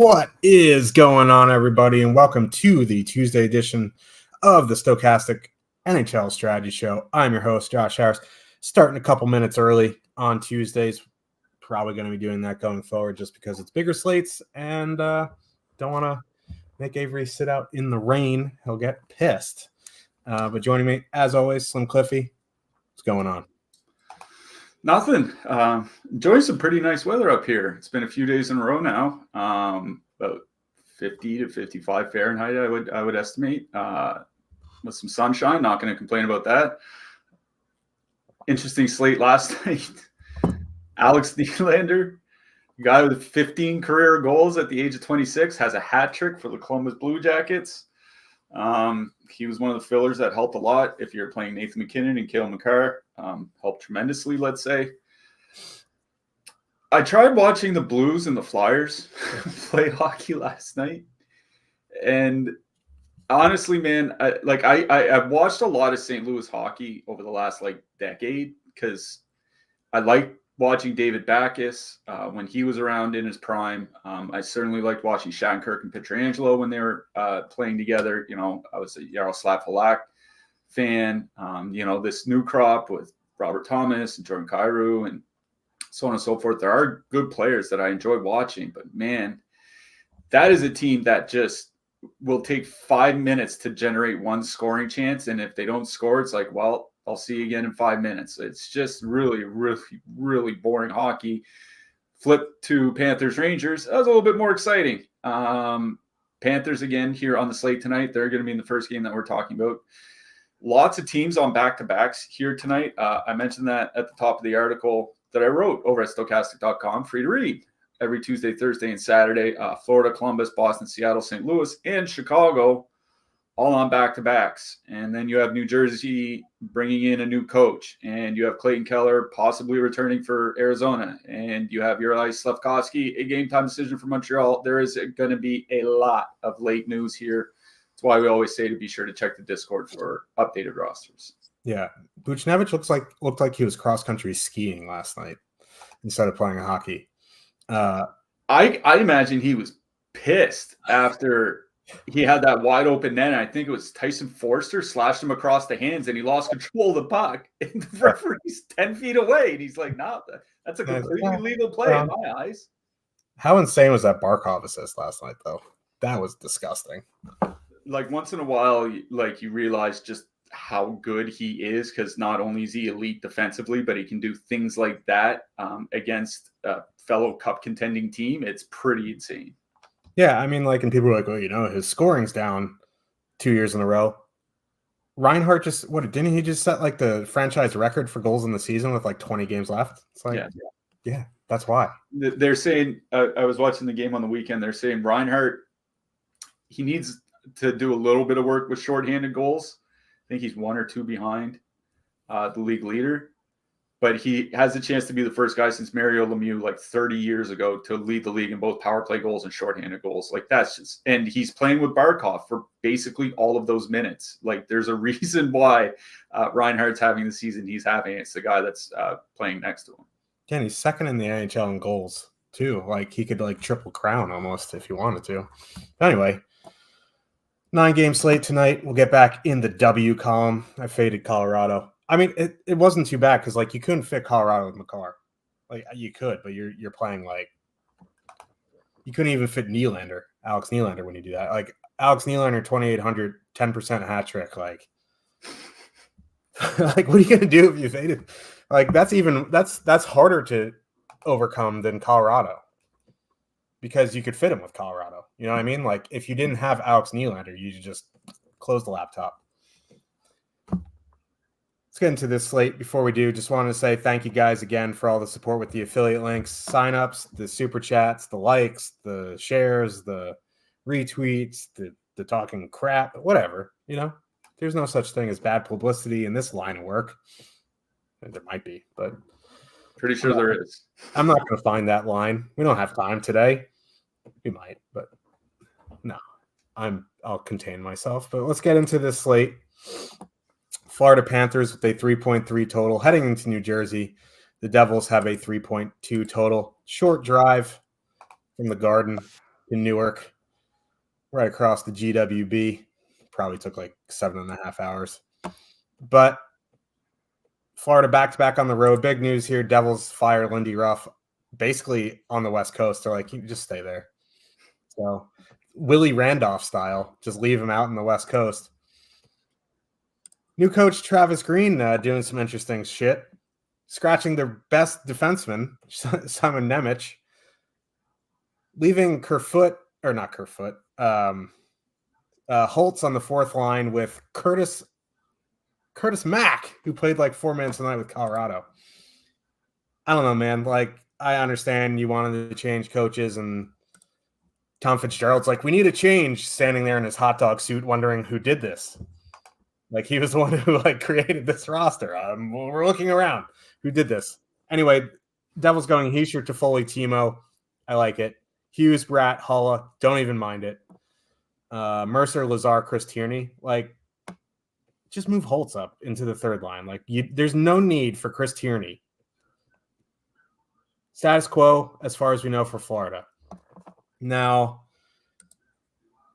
What is going on, everybody, and welcome to the Tuesday edition of the Stochastic NHL Strategy Show. I'm your host, Josh Harris, starting a couple minutes early on Tuesdays. Probably going to be doing that going forward just because it's bigger slates and don't want to make Avery sit out in the rain. He'll get pissed. But joining me, as always, Slim Cliffy. What's going on? Nothing. Enjoying some pretty nice weather up here. It's been a few days in a row now. About 50 to 55 Fahrenheit, I would estimate. With some sunshine, not going to complain about that. Interesting slate last night. Alex Nylander, guy with 15 career goals at the age of 26, has a hat trick for the Columbus Blue Jackets. He was one of the fillers that helped a lot. If you're playing Nathan McKinnon and Cale Makar, helped tremendously, let's say. I tried watching the Blues and the Flyers play hockey last night. And honestly, man, I've watched a lot of St. Louis hockey over the last decade because I like watching David Backes when he was around in his prime. I certainly liked watching Shattenkirk and Pietrangelo when they were playing together. You know, I was a Yaroslav Halak fan. This new crop with Robert Thomas and Jordan Kyrou and so on and so forth. There are good players that I enjoy watching, but man, that is a team that just will take 5 minutes to generate one scoring chance. And if they don't score, it's like, well, I'll see you again in 5 minutes. It's just really, really, really boring hockey. Flip to Panthers Rangers. That was a little bit more exciting. Panthers again here on the slate tonight. They're going to be in the first game that we're talking about. Lots of teams on back-to-backs here tonight. I mentioned that at the top of the article that I wrote over at stochastic.com, free to read. Every Tuesday, Thursday, and Saturday, Florida, Columbus, Boston, Seattle, St. Louis, and Chicago, all on back-to-backs. And then you have New Jersey bringing in a new coach, and you have Clayton Keller possibly returning for Arizona, and you have Juraj Slafkovsky, a game-time decision for Montreal. There is going to be a lot of late news here. That's why we always say to be sure to check the Discord for updated rosters. Yeah, Buchnevich looked like he was cross-country skiing last night instead of playing hockey. I imagine he was pissed after he had that wide open net. And I think it was Tyson Forster slashed him across the hands, and he lost control of the puck. And the referee's 10 feet away, and he's like, "No, that's a completely legal play in my eyes." How insane was that Barkov assist last night, though? That was disgusting. Like once in a while, you realize just how good he is, because not only is he elite defensively, but he can do things like that against a fellow cup contending team. It's pretty insane. Yeah, I mean, and people are like, well, his scoring's down 2 years in a row. Reinhart didn't he just set the franchise record for goals in the season with 20 games left? It's yeah, that's why. They're saying, I was watching the game on the weekend, they're saying Reinhart, he needs to do a little bit of work with shorthanded goals. I think he's 1 or 2 behind the league leader, but he has a chance to be the first guy since Mario Lemieux 30 years ago to lead the league in both power play goals and shorthanded goals. And he's playing with Barkov for basically all of those minutes. There's a reason why Reinhardt's having the season he's having. It's the guy that's playing next to him. Yeah, and he's second in the NHL in goals too. He could triple crown almost if he wanted to. Anyway, 9-game slate tonight. We'll get back in the W column. I faded Colorado. I mean, it wasn't too bad because you couldn't fit Colorado with Makar. You could, but you're playing you couldn't even fit Alex Nylander when you do that. Alex Nylander 2,800, 10% hat trick. What are you gonna do if you faded? That's harder to overcome than Colorado because you could fit him with Colorado. You know what I mean? If you didn't have Alex Nylander, you just close the laptop. Let's get into this slate. Before we do, just wanted to say thank you guys again for all the support with the affiliate links, signups, the super chats, the likes, the shares, the retweets, the talking crap, whatever. There's no such thing as bad publicity in this line of work. There might be, but pretty sure there is. I'm not going to find that line. We don't have time today. We might, but no, I'll contain myself. But let's get into this slate. Florida Panthers with a 3.3 total heading into New Jersey. The Devils have a 3.2 total. Short drive from the Garden. in Newark, right across the GWB. Probably took like 7.5 hours. But Florida back-to-back on the road. Big news here. Devils fire Lindy Ruff basically on the West Coast. They're like, you just stay there. So Willie Randolph style, just leave him out in the West Coast. New coach Travis Green doing some interesting shit. Scratching their best defenseman, Simon Nemec. Leaving Holtz on the fourth line with Curtis Mack, who played like 4 minutes a night with Colorado. I don't know, man. Like, I understand you wanted to change coaches, and Tom Fitzgerald's like, we need a change, standing there in his hot dog suit, wondering who did this. Like, he was the one who like created this roster. We're looking around. Who did this? Anyway, Devils going Heischer, Toffoli, Timo. I like it. Hughes, Bratt, Hulla. Don't even mind it. Mercer, Lazar, Chris Tierney. Like, just move Holtz up into the third line. Like, there's no need for Chris Tierney. Status quo, as far as we know, for Florida. Now,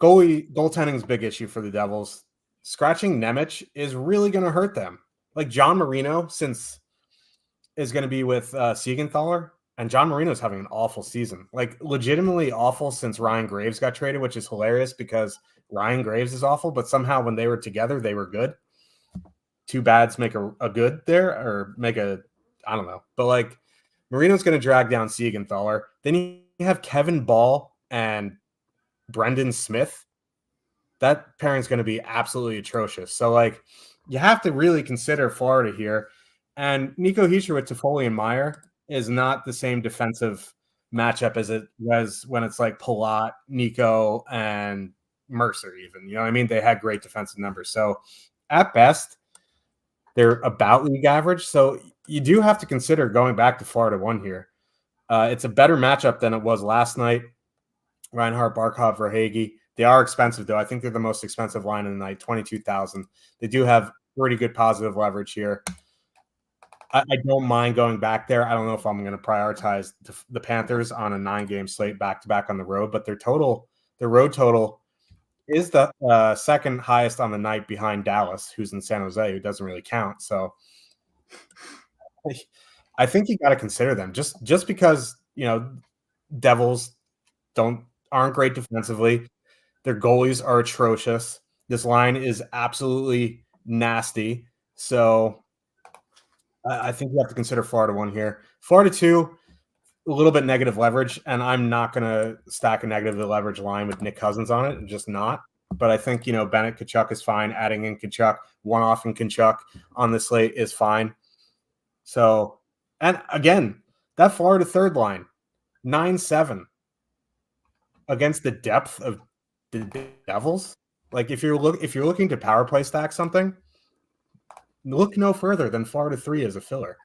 goaltending is a big issue for the Devils. Scratching Nemec is really going to hurt them. Like, John Marino, since is going to be with Siegenthaler, and John Marino's having an awful season. Like, legitimately awful since Ryan Graves got traded, which is hilarious because Ryan Graves is awful, but somehow when they were together, they were good. Two bads make a good there, or make a, I don't know. But, like, Marino's going to drag down Siegenthaler. Then you have Kevin Ball and Brendan Smith. That pairing's going to be absolutely atrocious. So, like, you have to really consider Florida here. And Nico Hischier with Toffoli and Meyer is not the same defensive matchup as it was when it's like Palat, Nico, and Mercer even. You know what I mean? They had great defensive numbers. So, at best, they're about league average. So, you do have to consider going back to Florida 1 here. It's a better matchup than it was last night. Reinhart, Barkov, Verhaeghe. They are expensive, though. I think they're the most expensive line of the night, $22,000. They do have pretty good positive leverage here. I don't mind going back there. I don't know if I'm going to prioritize the Panthers on a 9-game slate back-to-back on the road, but their road total is the second highest on the night behind Dallas, who's in San Jose, who doesn't really count. So I think you got to consider them just because, you know, Devils aren't great defensively. Their goalies are atrocious. This line is absolutely nasty. So I think you have to consider Florida 1 here. Florida 2, a little bit negative leverage, and I'm not going to stack a negative leverage line with Nick Cousins on it. I'm just not. But I think, you know, Bennett Tkachuk is fine. Adding in Tkachuk, one-off in Tkachuk on the slate is fine. So, and again, that Florida third line, 9-7 against the depth of the Devils. Like, if you're looking to power play stack something, look no further than Florida 3 as a filler.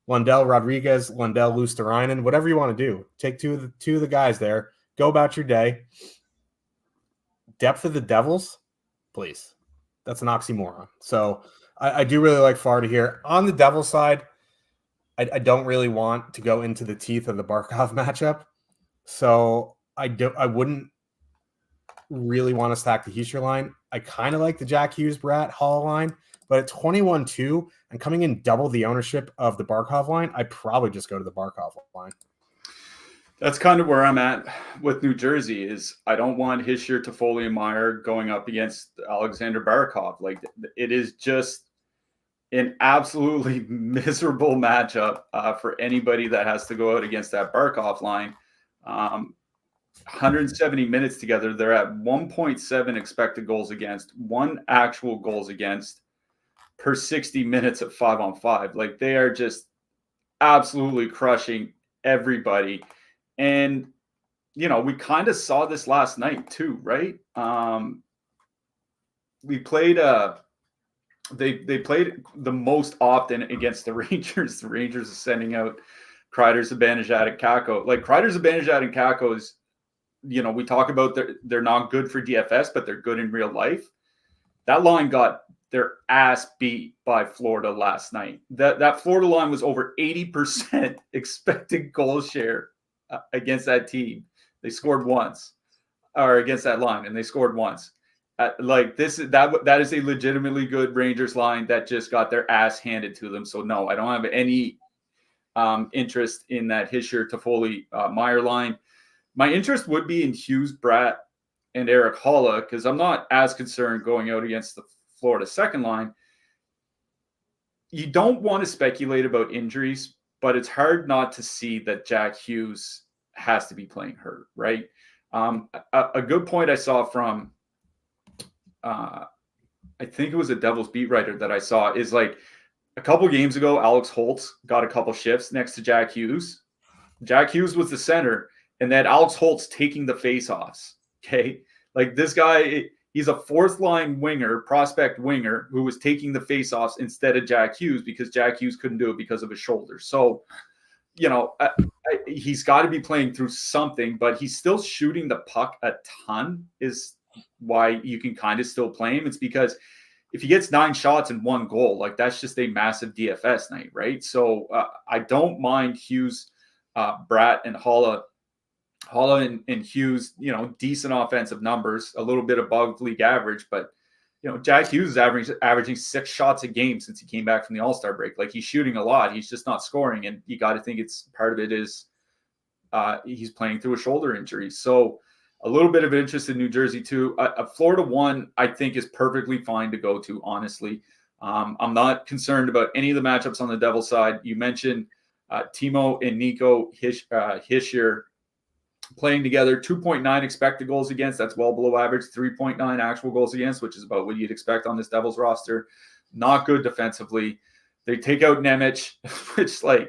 Lundell, Rodriguez, Lundell, Luosterainen, whatever you want to do. Take two of the guys there. Go about your day. Depth of the Devils, please. That's an oxymoron. So I do really like Florida here. On the Devils side, I don't really want to go into the teeth of the Barkov matchup. So I wouldn't really want to stack the Heischer line. I kind of like the Jack Hughes, Bratt, Hall line. But at 21-2 and coming in double the ownership of the Barkov line, I'd probably just go to the Barkov line. That's kind of where I'm at with New Jersey. Is I don't want Hischier, Toffoli, and Meyer going up against Alexander Barkov. Like, it is just an absolutely miserable matchup for anybody that has to go out against that Barkov line. 170 minutes together. They're at 1.7 expected goals against, 1 actual goals against per 60 minutes at 5-on-5. Like, they are just absolutely crushing everybody. And, you know, we kind of saw this last night too, right? We played, they played the most often against the Rangers. The Rangers are sending out Kreider, Zibanejad, and Kakko. Like, Kreider, Zibanejad, and Kakko is, you know, we talk about they're not good for DFS, but they're good in real life. That line got their ass beat by Florida last night. That Florida line was over 80% expected goal share against that team. They scored once. or against that line, and they scored once. That is a legitimately good Rangers line that just got their ass handed to them. So no, I don't have any interest in that Hischier, Toffoli, Meyer line. My interest would be in Hughes, Bratt, and Eric Holla, because I'm not as concerned going out against the Florida second line. You don't want to speculate about injuries, but it's hard not to see that Jack Hughes has to be playing hurt, right? A good point I saw from I think it was a Devils beat writer that I saw is like a couple games ago, Alex Holtz got a couple shifts next to Jack Hughes. Jack Hughes was the center, and then Alex Holtz taking the faceoffs. Okay. Like this guy, he's a fourth line winger, prospect winger, who was taking the faceoffs instead of Jack Hughes because Jack Hughes couldn't do it because of his shoulder. So, he's got to be playing through something, but he's still shooting the puck a ton is why you can kind of still play him. It's because if he gets 9 shots and 1 goal, like that's just a massive DFS night, right? So I don't mind Hughes, Bratt, and Holla and Hughes, decent offensive numbers, a little bit above league average, but Jack Hughes is averaging 6 shots a game since he came back from the All-Star break. Like he's shooting a lot, he's just not scoring, and you got to think it's part of it is he's playing through a shoulder injury. So a little bit of interest in New Jersey too. A Florida 1, I think, is perfectly fine to go to, honestly. I'm not concerned about any of the matchups on the Devil side. You mentioned Timo and Nico Hischier playing together, 2.9 expected goals against. That's well below average. 3.9 actual goals against, which is about what you'd expect on this Devils roster. Not good defensively. They take out Nemec, which I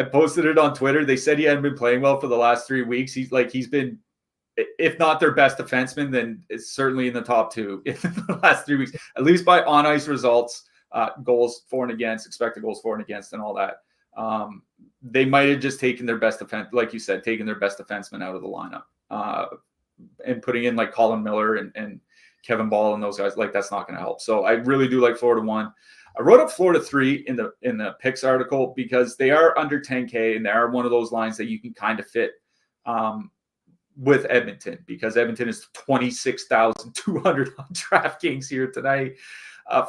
posted it on Twitter. They said he hadn't been playing well for the last 3 weeks. He's been, if not their best defenseman, then it's certainly in the top 2 in the last 3 weeks, at least by on ice results, goals for and against, expected goals for and against, and all that. They might have just taken their best defense, like you said, taking their best defenseman out of the lineup and putting in like Colin Miller and Kevin Ball and those guys. Like that's not going to help. So I really do like Florida 1. I wrote up Florida 3 in the picks article because they are under 10K and they are one of those lines that you can kind of fit with Edmonton, because Edmonton is 26,200 on DraftKings here tonight.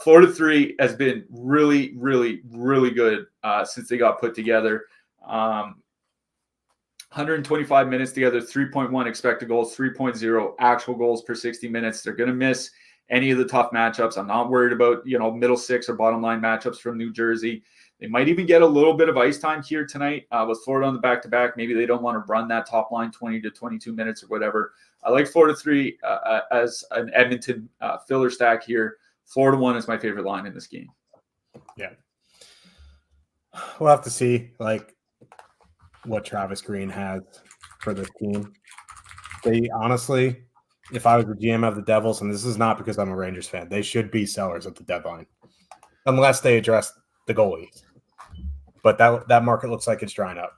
Florida 3 has been really, really, really good since they got put together. 125 minutes together, 3.1 expected goals, 3.0 actual goals per 60 minutes. They're going to miss any of the tough matchups. I'm not worried about, middle 6 or bottom line matchups from New Jersey. They might even get a little bit of ice time here tonight with Florida on the back-to-back. Maybe they don't want to run that top line 20 to 22 minutes or whatever. I like Florida 3 as an Edmonton filler stack here. Florida 1 is my favorite line in this game. Yeah. We'll have to see what Travis Green has for this team. They honestly, if I was the GM of the Devils, and this is not because I'm a Rangers fan, they should be sellers at the deadline unless they address the goalie. But that market looks like it's drying up.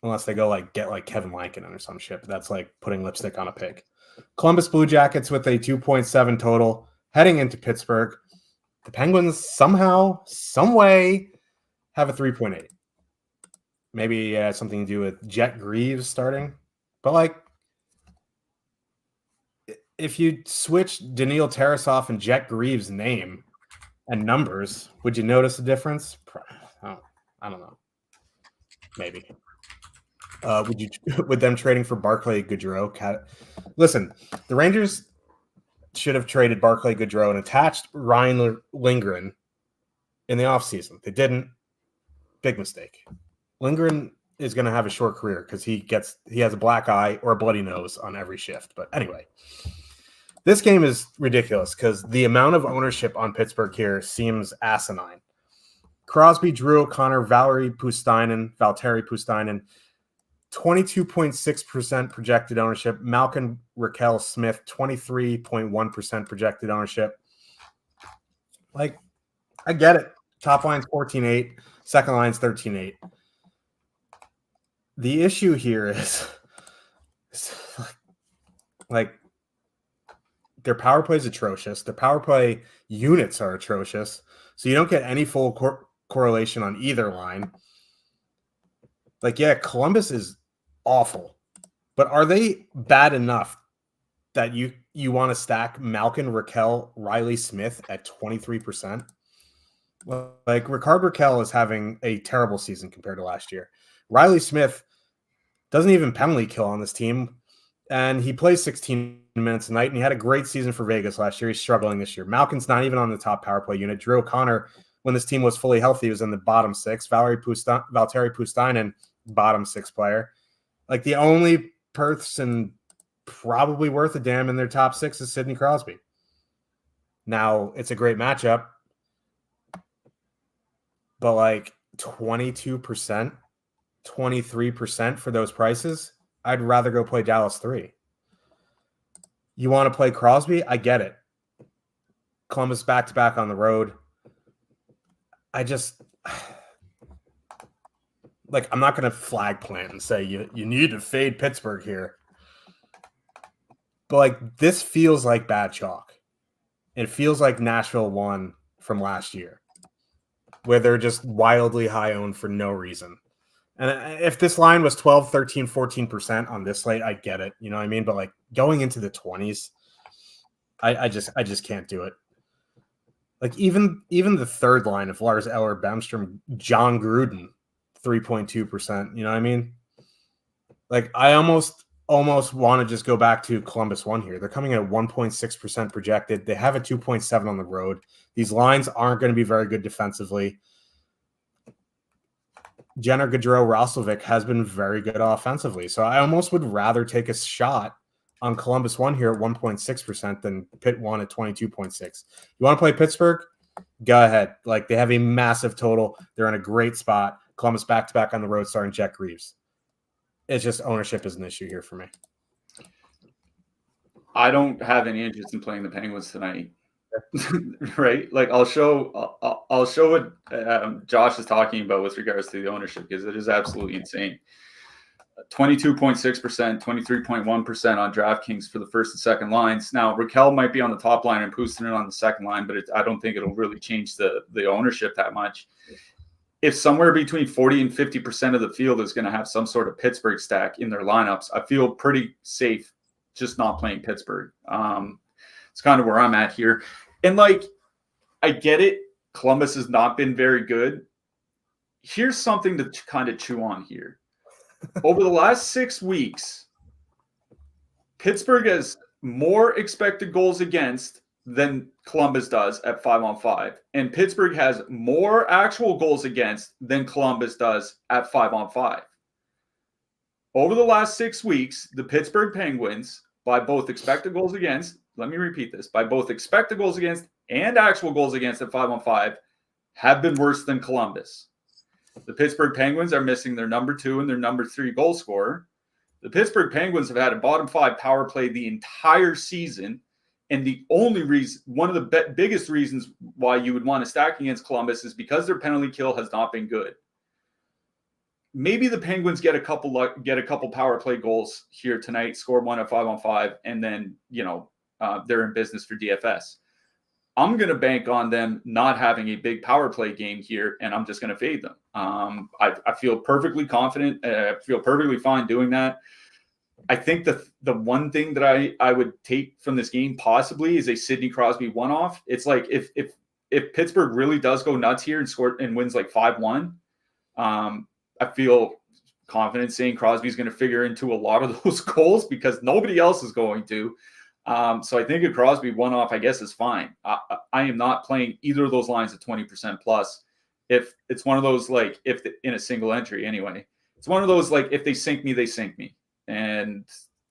Unless they go get Kevin Lankinen or some shit. But that's like putting lipstick on a pig. Columbus Blue Jackets with a 2.7 total heading into Pittsburgh. The Penguins somehow, some way, have a 3.8. Maybe it has something to do with Jet Greaves starting. But if you switch Daniil Tarasov and Jet Greaves' name and numbers, would you notice a difference? I don't know. Maybe. Would them trading for Barclay Goodrow? Listen, the Rangers should have traded Barclay Goodrow and attached Ryan Lindgren in the offseason. They didn't. Big mistake. Lindgren is going to have a short career because he has a black eye or a bloody nose on every shift. But anyway, this game is ridiculous because the amount of ownership on Pittsburgh here seems asinine. Crosby, Drew O'Connor, Valtteri Puustinen, 22.6% projected ownership. Malkin Raquel Smith, 23.1% projected ownership. I get it. Top line's 14.8. Second line's 13.8. The issue here is their power play is atrocious. Their power play units are atrocious. So you don't get any full correlation on either line. Columbus is awful. But are they bad enough that you want to stack Malkin, Raquel, Riley Smith at 23%? Like Ricard Raquel is having a terrible season compared to last year. Riley Smith doesn't even penalty kill on this team, and he plays 16 minutes a night, and he had a great season for Vegas last year. He's struggling this year. Malkin's not even on the top power play unit. Drew O'Connor, when this team was fully healthy, was in the bottom six. Valtteri Puustinen, bottom six player. Like the only person probably worth a damn in their top six is Sidney Crosby. Now, it's a great matchup, but like 22%, 23% for those prices, I'd rather go play Dallas 3. You want to play Crosby? I get it. Columbus back-to-back on the road. I just like I'm not going to flag plant and say you need to fade Pittsburgh here. But like this feels like bad chalk. It feels like Nashville won from last year, where they're just wildly high owned for no reason. And if this line was 12, 13, 14% on this slate, I get it. You know what I mean? But like going into the 20s, I just can't do it. Like even the third line of Lars Eller, Bemstrom, John Gruden, 3.2%. You know what I mean? Like I almost want to just go back to Columbus 1 here. They're coming at 1.6% projected. They have a 2.7 on the road. These lines aren't going to be very good defensively. Jenner Gaudreau Roslovic has been very good offensively. So I almost would rather take a shot on Columbus 1 here at 1.6% than Pitt 1 at 22.6. You want to play Pittsburgh? Go ahead. Like they have a massive total. They're in a great spot. Columbus back-to-back on the road starting Jack Reeves. It's just ownership is an issue here for me. I don't have any interest in playing the Penguins tonight. Right? Like I'll show what Josh is talking about with regards to the ownership because it is absolutely insane. 22.6%, 23.1% on DraftKings for the first and second lines. Now Raquel might be on the top line and Puustinen on the second line, but I don't think it'll really change the ownership that much. If somewhere between 40 and 50% of the field is going to have some sort of Pittsburgh stack in their lineups, I feel pretty safe just not playing Pittsburgh. It's kind of where I'm at here. And like, I get it. Columbus has not been very good. Here's something to kind of chew on here. Over the last 6 weeks, Pittsburgh has more expected goals against than Columbus does at 5-on-5. And Pittsburgh has more actual goals against than Columbus does at 5-on-5. Over the last 6 weeks, the Pittsburgh Penguins, by both expected goals against, let me repeat this, by both expected goals against and actual goals against at 5-on-5, have been worse than Columbus. The Pittsburgh Penguins are missing their number 2 and their number 3 goal scorer. The Pittsburgh Penguins have had a bottom 5 power play the entire season. And the only reason, one of the biggest reasons why you would want to stack against Columbus is because their penalty kill has not been good. Maybe the Penguins get a couple power play goals here tonight, score one at 5-on-5, and then they're in business for DFS. I'm going to bank on them not having a big power play game here, and I'm just going to fade them. I feel perfectly confident. I feel perfectly fine doing that. I think the one thing that I would take from this game possibly is a Sidney Crosby one-off. It's like if Pittsburgh really does go nuts here and wins like 5-1, I feel confident saying Crosby's going to figure into a lot of those goals because nobody else is going to. So I think a Crosby one-off, I guess, is fine. I am not playing either of those lines at 20% plus. If it's one of those, like, in a single entry anyway, it's one of those, like, if they sink me, they sink me. And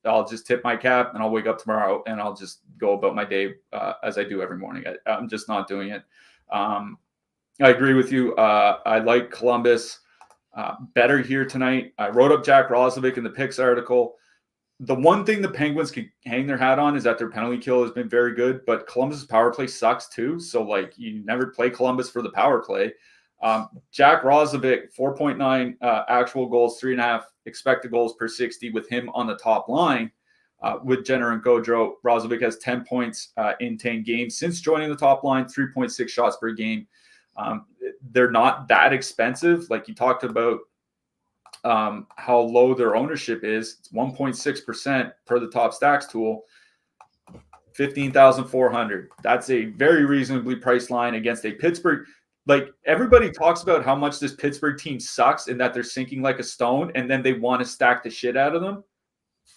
I'll just tip my cap and I'll wake up tomorrow and I'll just go about my day as I do every morning. I'm just not doing it. I agree with you. I like Columbus better here tonight. I wrote up Jack Roslovic in the picks article. The one thing the Penguins can hang their hat on is that their penalty kill has been very good, but Columbus's power play sucks too. So like you never play Columbus for the power play. Jack Roslovic, 4.9 actual goals, 3.5 expected goals per 60 with him on the top line. With Jenner and Gaudreau, Roslovic has 10 points in 10 games since joining the top line, 3.6 shots per game. They're not that expensive. Like you talked about how low their ownership is. It's 1.6% per the top stacks tool. 15,400. That's a very reasonably priced line against a Pittsburgh. Like, everybody talks about how much this Pittsburgh team sucks and that they're sinking like a stone, and then they want to stack the shit out of them.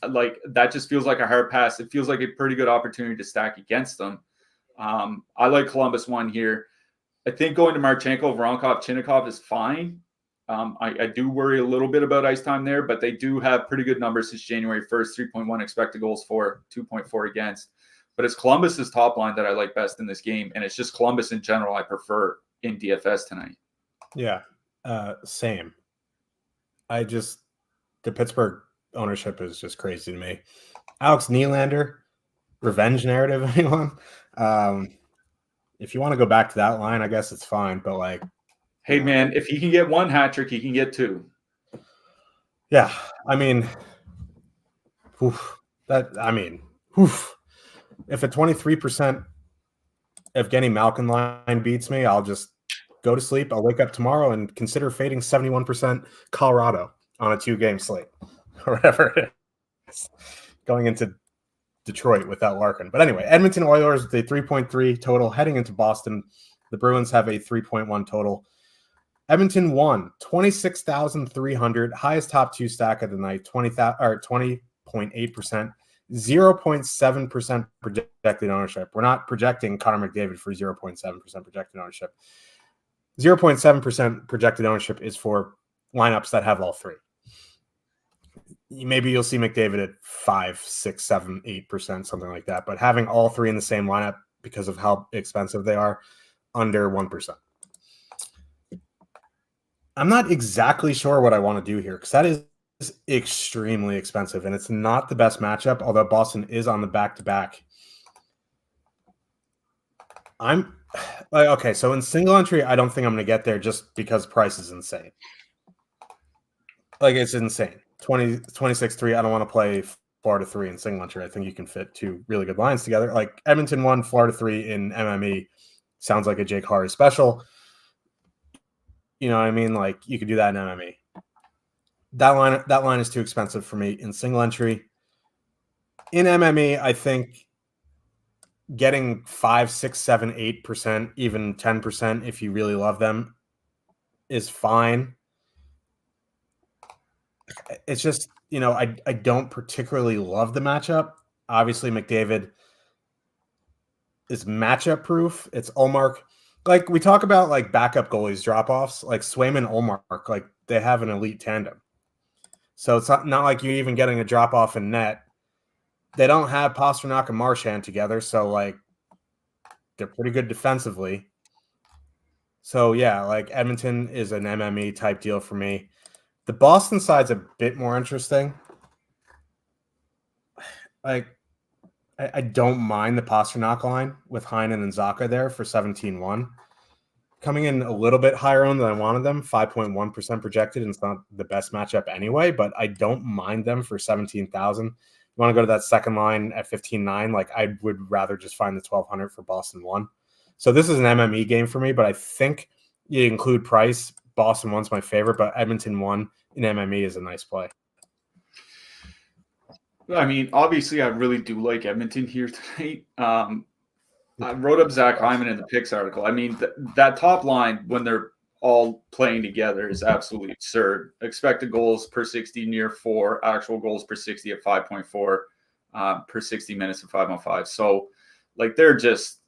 Like, that just feels like a hard pass. It feels like a pretty good opportunity to stack against them. I like Columbus one here. I think going to Marchenko, Voronkov, Chinnikov is fine. I do worry a little bit about ice time there, but they do have pretty good numbers since January 1st, 3.1 expected goals for, 2.4 against. But it's Columbus's top line that I like best in this game, and it's just Columbus in general I prefer in DFS tonight. Yeah, same. The Pittsburgh ownership is just crazy to me. Alex Nylander, revenge narrative, anyone? If you want to go back to that line, I guess it's fine. But like, hey man, if he can get one hat trick, he can get two. Yeah, I mean, if a 23% Evgeny Malkin line beats me, I'll just go to sleep. I'll wake up tomorrow and consider fading 71% Colorado on a 2-game slate or whatever it is, going into Detroit without Larkin. But anyway, Edmonton Oilers with a 3.3 total heading into Boston. The Bruins have a 3.1 total. Edmonton won 26,300, highest top 2 stack of the night, 20.8%, 0.7% projected ownership. We're not projecting Connor McDavid for 0.7% projected ownership. 0.7% projected ownership is for lineups that have all three. Maybe you'll see McDavid at 5, 6, 7, 8%, something like that. But having all three in the same lineup because of how expensive they are, under 1%. I'm not exactly sure what I want to do here because that is extremely expensive and it's not the best matchup, although Boston is on the back-to-back. I'm like, okay, so in single entry, I don't think I'm going to get there just because price is insane. Like, it's insane. 26-3, I don't want to play Florida 3 in single entry. I think you can fit two really good lines together. Like, Edmonton 1, Florida 3 in MME sounds like a Jake Harry special. You know what I mean? Like, you could do that in MME. That line is too expensive for me in single entry. In MME, I think getting 5, 6, 7, 8%, even 10% if you really love them is fine. It's just, I don't particularly love the matchup. Obviously, McDavid is matchup proof. It's Ullmark. Like, we talk about like backup goalies drop-offs, like Swayman, Ullmark, like they have an elite tandem. So it's not like you're even getting a drop-off in net. They don't have Pastrnak and Marchand together, so like they're pretty good defensively. So yeah, like Edmonton is an MME type deal for me. The Boston side's a bit more interesting. Like, I don't mind the Pastrnak line with Heinen and Zaka there for 17-1. Coming in a little bit higher on than I wanted them, 5.1% projected, and it's not the best matchup anyway, but I don't mind them for 17,000. You want to go to that second line at 15-9, like I would rather just find the 1,200 for Boston 1. So this is an MME game for me, but I think you include price. Boston 1's my favorite, but Edmonton 1 in MME is a nice play. I mean, obviously, I really do like Edmonton here tonight. I wrote up Zach Hyman in the picks article. I mean, that top line, when they're all playing together, is absolutely absurd. Expected goals per 60 near 4, actual goals per 60 at 5.4, per 60 minutes at 5.5. So, like, they're just,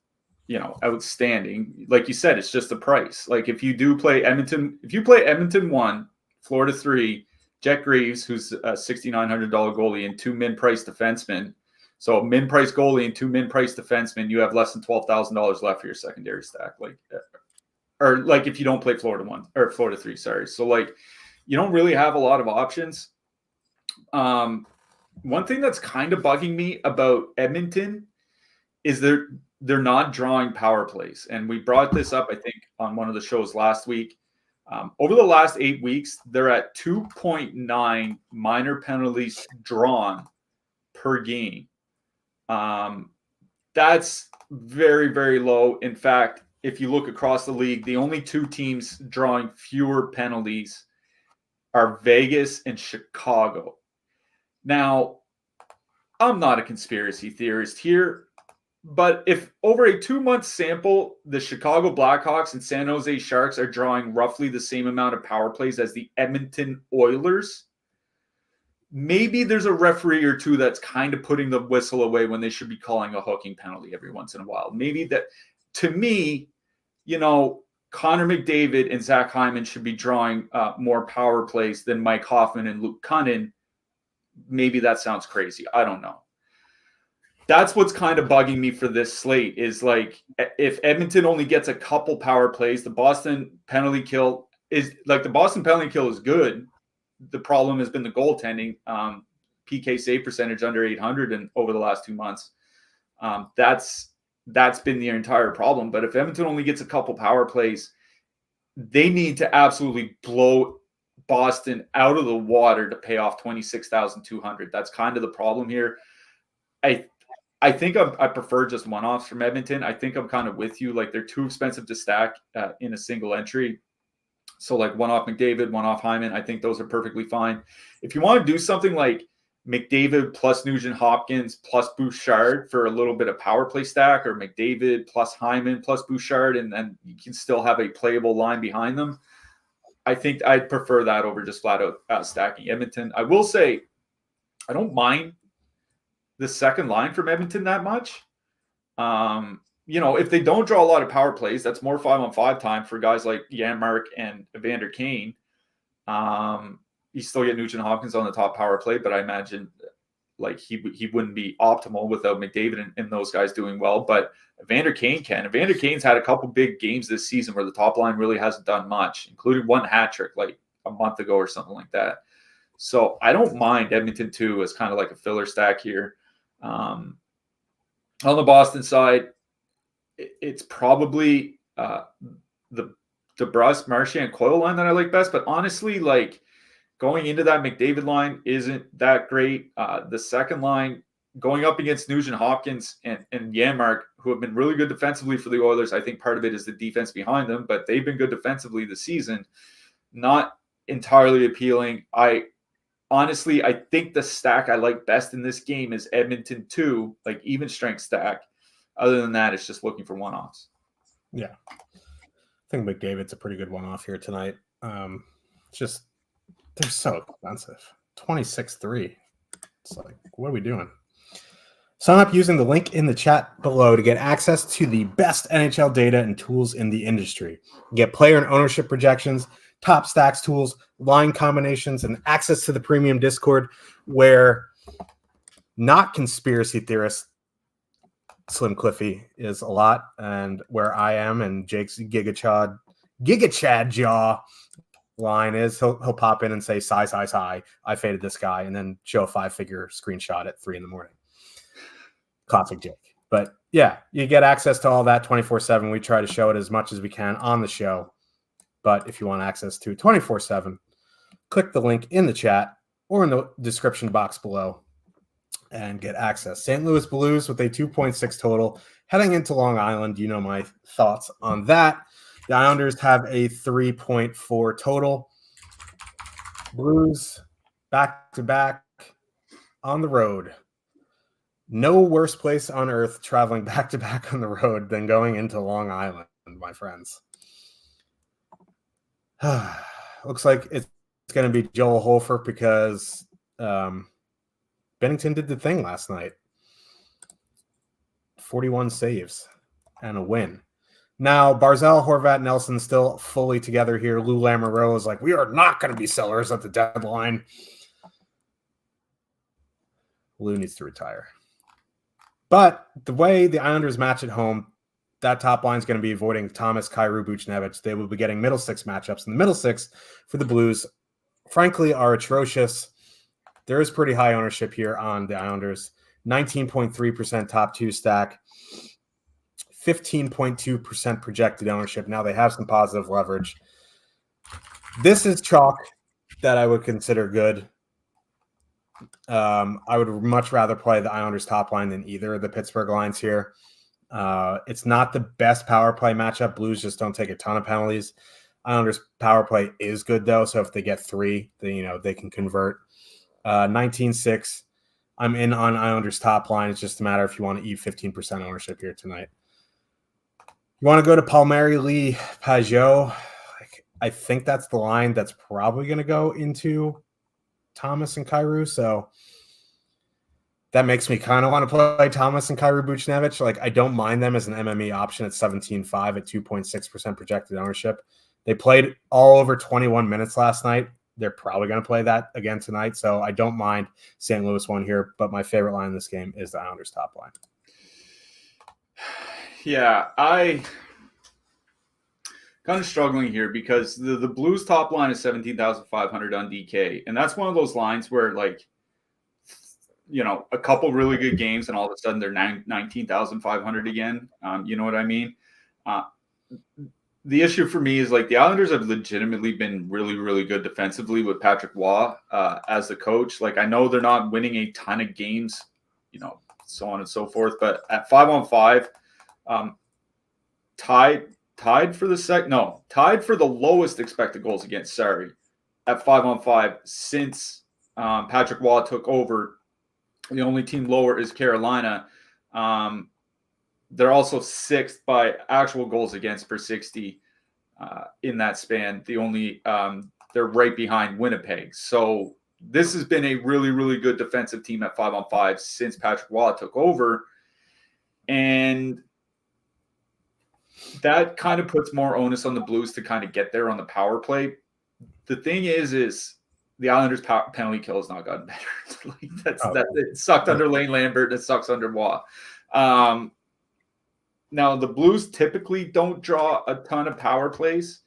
outstanding. Like you said, it's just the price. Like, if you play Edmonton 1, Florida 3, Jet Greaves, who's a $6,900 goalie, and 2 min-price defensemen. So min-price goalie and 2 min-price defensemen, you have less than $12,000 left for your secondary stack. Like if you don't play Florida 1 or Florida 3, sorry. So like, you don't really have a lot of options. One thing that's kind of bugging me about Edmonton is they're not drawing power plays, and we brought this up, I think, on one of the shows last week. Over the last 8 weeks, they're at 2.9 minor penalties drawn per game. That's very, very low. In fact, if you look across the league, the only 2 teams drawing fewer penalties are Vegas and Chicago. Now, I'm not a conspiracy theorist here, but if over a 2-month sample, the Chicago Blackhawks and San Jose Sharks are drawing roughly the same amount of power plays as the Edmonton Oilers, maybe there's a referee or two that's kind of putting the whistle away when they should be calling a hooking penalty every once in a while. Maybe that, to me, Connor McDavid and Zach Hyman should be drawing more power plays than Mike Hoffman and Luke Cunnin. Maybe that sounds crazy. I don't know. That's what's kind of bugging me for this slate is like if Edmonton only gets a couple power plays, the Boston penalty kill is good. The problem has been the goaltending. PK save percentage under 800 and over the last 2 months. That's been the entire problem. But if Edmonton only gets a couple power plays, they need to absolutely blow Boston out of the water to pay off 26,200. That's kind of the problem here. I think I prefer just one-offs from Edmonton. I think I'm kind of with you. Like they're too expensive to stack in a single entry. So like one-off McDavid, one-off Hyman, I think those are perfectly fine. If you want to do something like McDavid plus Nugent Hopkins plus Bouchard for a little bit of power play stack, or McDavid plus Hyman plus Bouchard, and then you can still have a playable line behind them, I think I'd prefer that over just flat out stacking Edmonton. I will say I don't mind the second line from Edmonton that much. If they don't draw a lot of power plays, that's more 5-on-5 time for guys like Janmark and Evander Kane. You still get Nugent Hopkins on the top power play, but I imagine like he wouldn't be optimal without McDavid and those guys doing well. But Evander Kane can. Evander Kane's had a couple big games this season where the top line really hasn't done much, including one hat trick like a month ago or something like that. So I don't mind Edmonton 2 as kind of like a filler stack here. On the Boston side, it's probably the DeBrusque, Marchand, Coyle line that I like best. But honestly, like going into that McDavid line isn't that great. The second line going up against Nugent Hopkins and Janmark, who have been really good defensively for the Oilers. I think part of it is the defense behind them, but they've been good defensively this season. Not entirely appealing. Honestly, I think the stack I like best in this game is Edmonton 2, like even strength stack. Other than that, it's just looking for one-offs. Yeah. I think McDavid's a pretty good one-off here tonight. Just they're so expensive. 26.3. It's like, what are we doing? Sign up using the link in the chat below to get access to the best NHL data and tools in the industry. Get player and ownership projections, top stacks tools, line combinations, and access to the premium Discord where not conspiracy theorists, Slim Cliffy is a lot, and where I am and Jake's Giga Chad jaw line is, he'll pop in and say, size, I faded this guy, and then show a 5-figure screenshot at 3 a.m. Classic Jake. But yeah, you get access to all that 24/7. We try to show it as much as we can on the show. But if you want access to 24/7, click the link in the chat or in the description box below and get access. St. Louis Blues with a 2.6 total heading into Long Island. You know my thoughts on that. The Islanders have a 3.4 total. Blues back-to-back on the road. No worse place on earth traveling back-to-back on the road than going into Long Island, my friends. Looks like it's going to be Joel Holford because Bennington did the thing last night. 41 saves and a win. Now, Barzal, Horvat, Nelson still fully together here. Lou Lamoriello is like, we are not going to be sellers at the deadline. Lou needs to retire. But the way the Islanders match at home, that top line is going to be avoiding Thomas, Kyrou, Buchnevich. They will be getting middle six matchups. And the middle six for the Blues, frankly, are atrocious. There is pretty high ownership here on the Islanders. 19.3% top two stack. 15.2% projected ownership. Now they have some positive leverage. This is chalk that I would consider good. I would much rather play the Islanders top line than either of the Pittsburgh lines here. It's not the best power play matchup. Blues just don't take a ton of penalties. Islanders power play is good though, so if they get 3, then they can convert. 19-6. I'm in on Islanders top line. It's just a matter if you want to eat 15% ownership here tonight. You want to go to Palmieri, Lee, Pajot. I think that's the line that's probably going to go into Thomas and Kyrou. So that makes me kind of want to play Thomas and Kyrou Buchnevich. I don't mind them as an MME option at 17.5 at 2.6% projected ownership. They played all over 21 minutes last night. They're probably going to play that again tonight. So I don't mind St. Louis one here, but my favorite line in this game is the Islanders top line. Yeah, I kind of struggling here because the Blues top line is 17,500 on DK. And that's one of those lines where a couple really good games and all of a sudden they're 19,500 again. You know what I mean? The issue for me is the Islanders have legitimately been really, really good defensively with Patrick Waugh as the coach. I know they're not winning a ton of games, so on and so forth, but at 5-on-5, tied for the lowest expected goals against, at 5-on-5 since Patrick Waugh took over. The only team lower is Carolina. They're also 6th by actual goals against per 60 in that span. They're right behind Winnipeg. So this has been a really, really good defensive team at 5-on-5 since Patrick Waugh took over. And that kind of puts more onus on the Blues to kind of get there on the power play. The thing is the Islanders' penalty kill has not gotten better. It sucked under Lane Lambert. It sucks under Waugh. Now, the Blues typically don't draw a ton of power plays.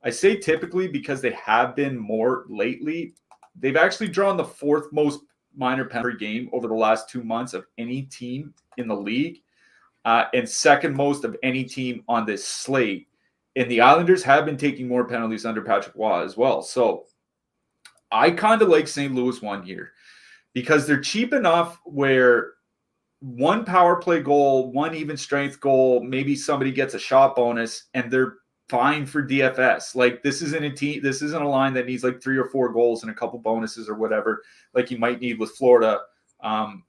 I say typically because they have been more lately. They've actually drawn the 4th most minor penalty per game over the last 2 months of any team in the league, and 2nd most of any team on this slate. And the Islanders have been taking more penalties under Patrick Waugh as well. So I kind of like St. Louis one here because they're cheap enough where one power play goal, one even strength goal, maybe somebody gets a shot bonus, and they're fine for DFS. This isn't a line that needs 3 or 4 goals and a couple bonuses or whatever, like you might need with Florida,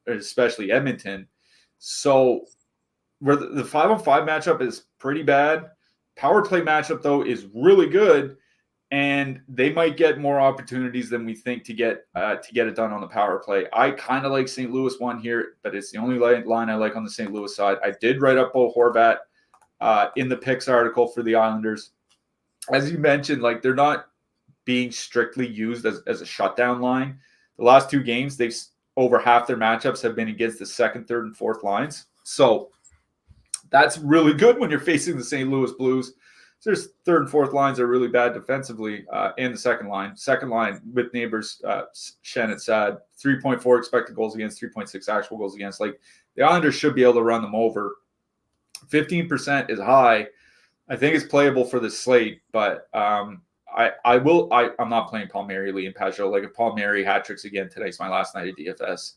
especially Edmonton. So where the 5-on-5 matchup is pretty bad. Power play matchup, though, is really good, and they might get more opportunities than we think to get it done on the power play. I kind of like St. Louis one here, but it's the only line I like on the St. Louis side. I did write up Bo Horvat in the picks article for the Islanders. As you mentioned, they're not being strictly used as a shutdown line. The last 2 games, they've over half their matchups have been against the 2nd, 3rd, and 4th lines. So that's really good when you're facing the St. Louis Blues. So there's 3rd and 4th lines are really bad defensively, and the second line. Second line with neighbors, Shen and Sad, 3.4 expected goals against, 3.6 actual goals against. The Islanders should be able to run them over. 15% is high. I think it's playable for this slate, but I'm not playing Palmieri, Lee, and Pajot. If Palmieri hat tricks again, today's my last night of DFS.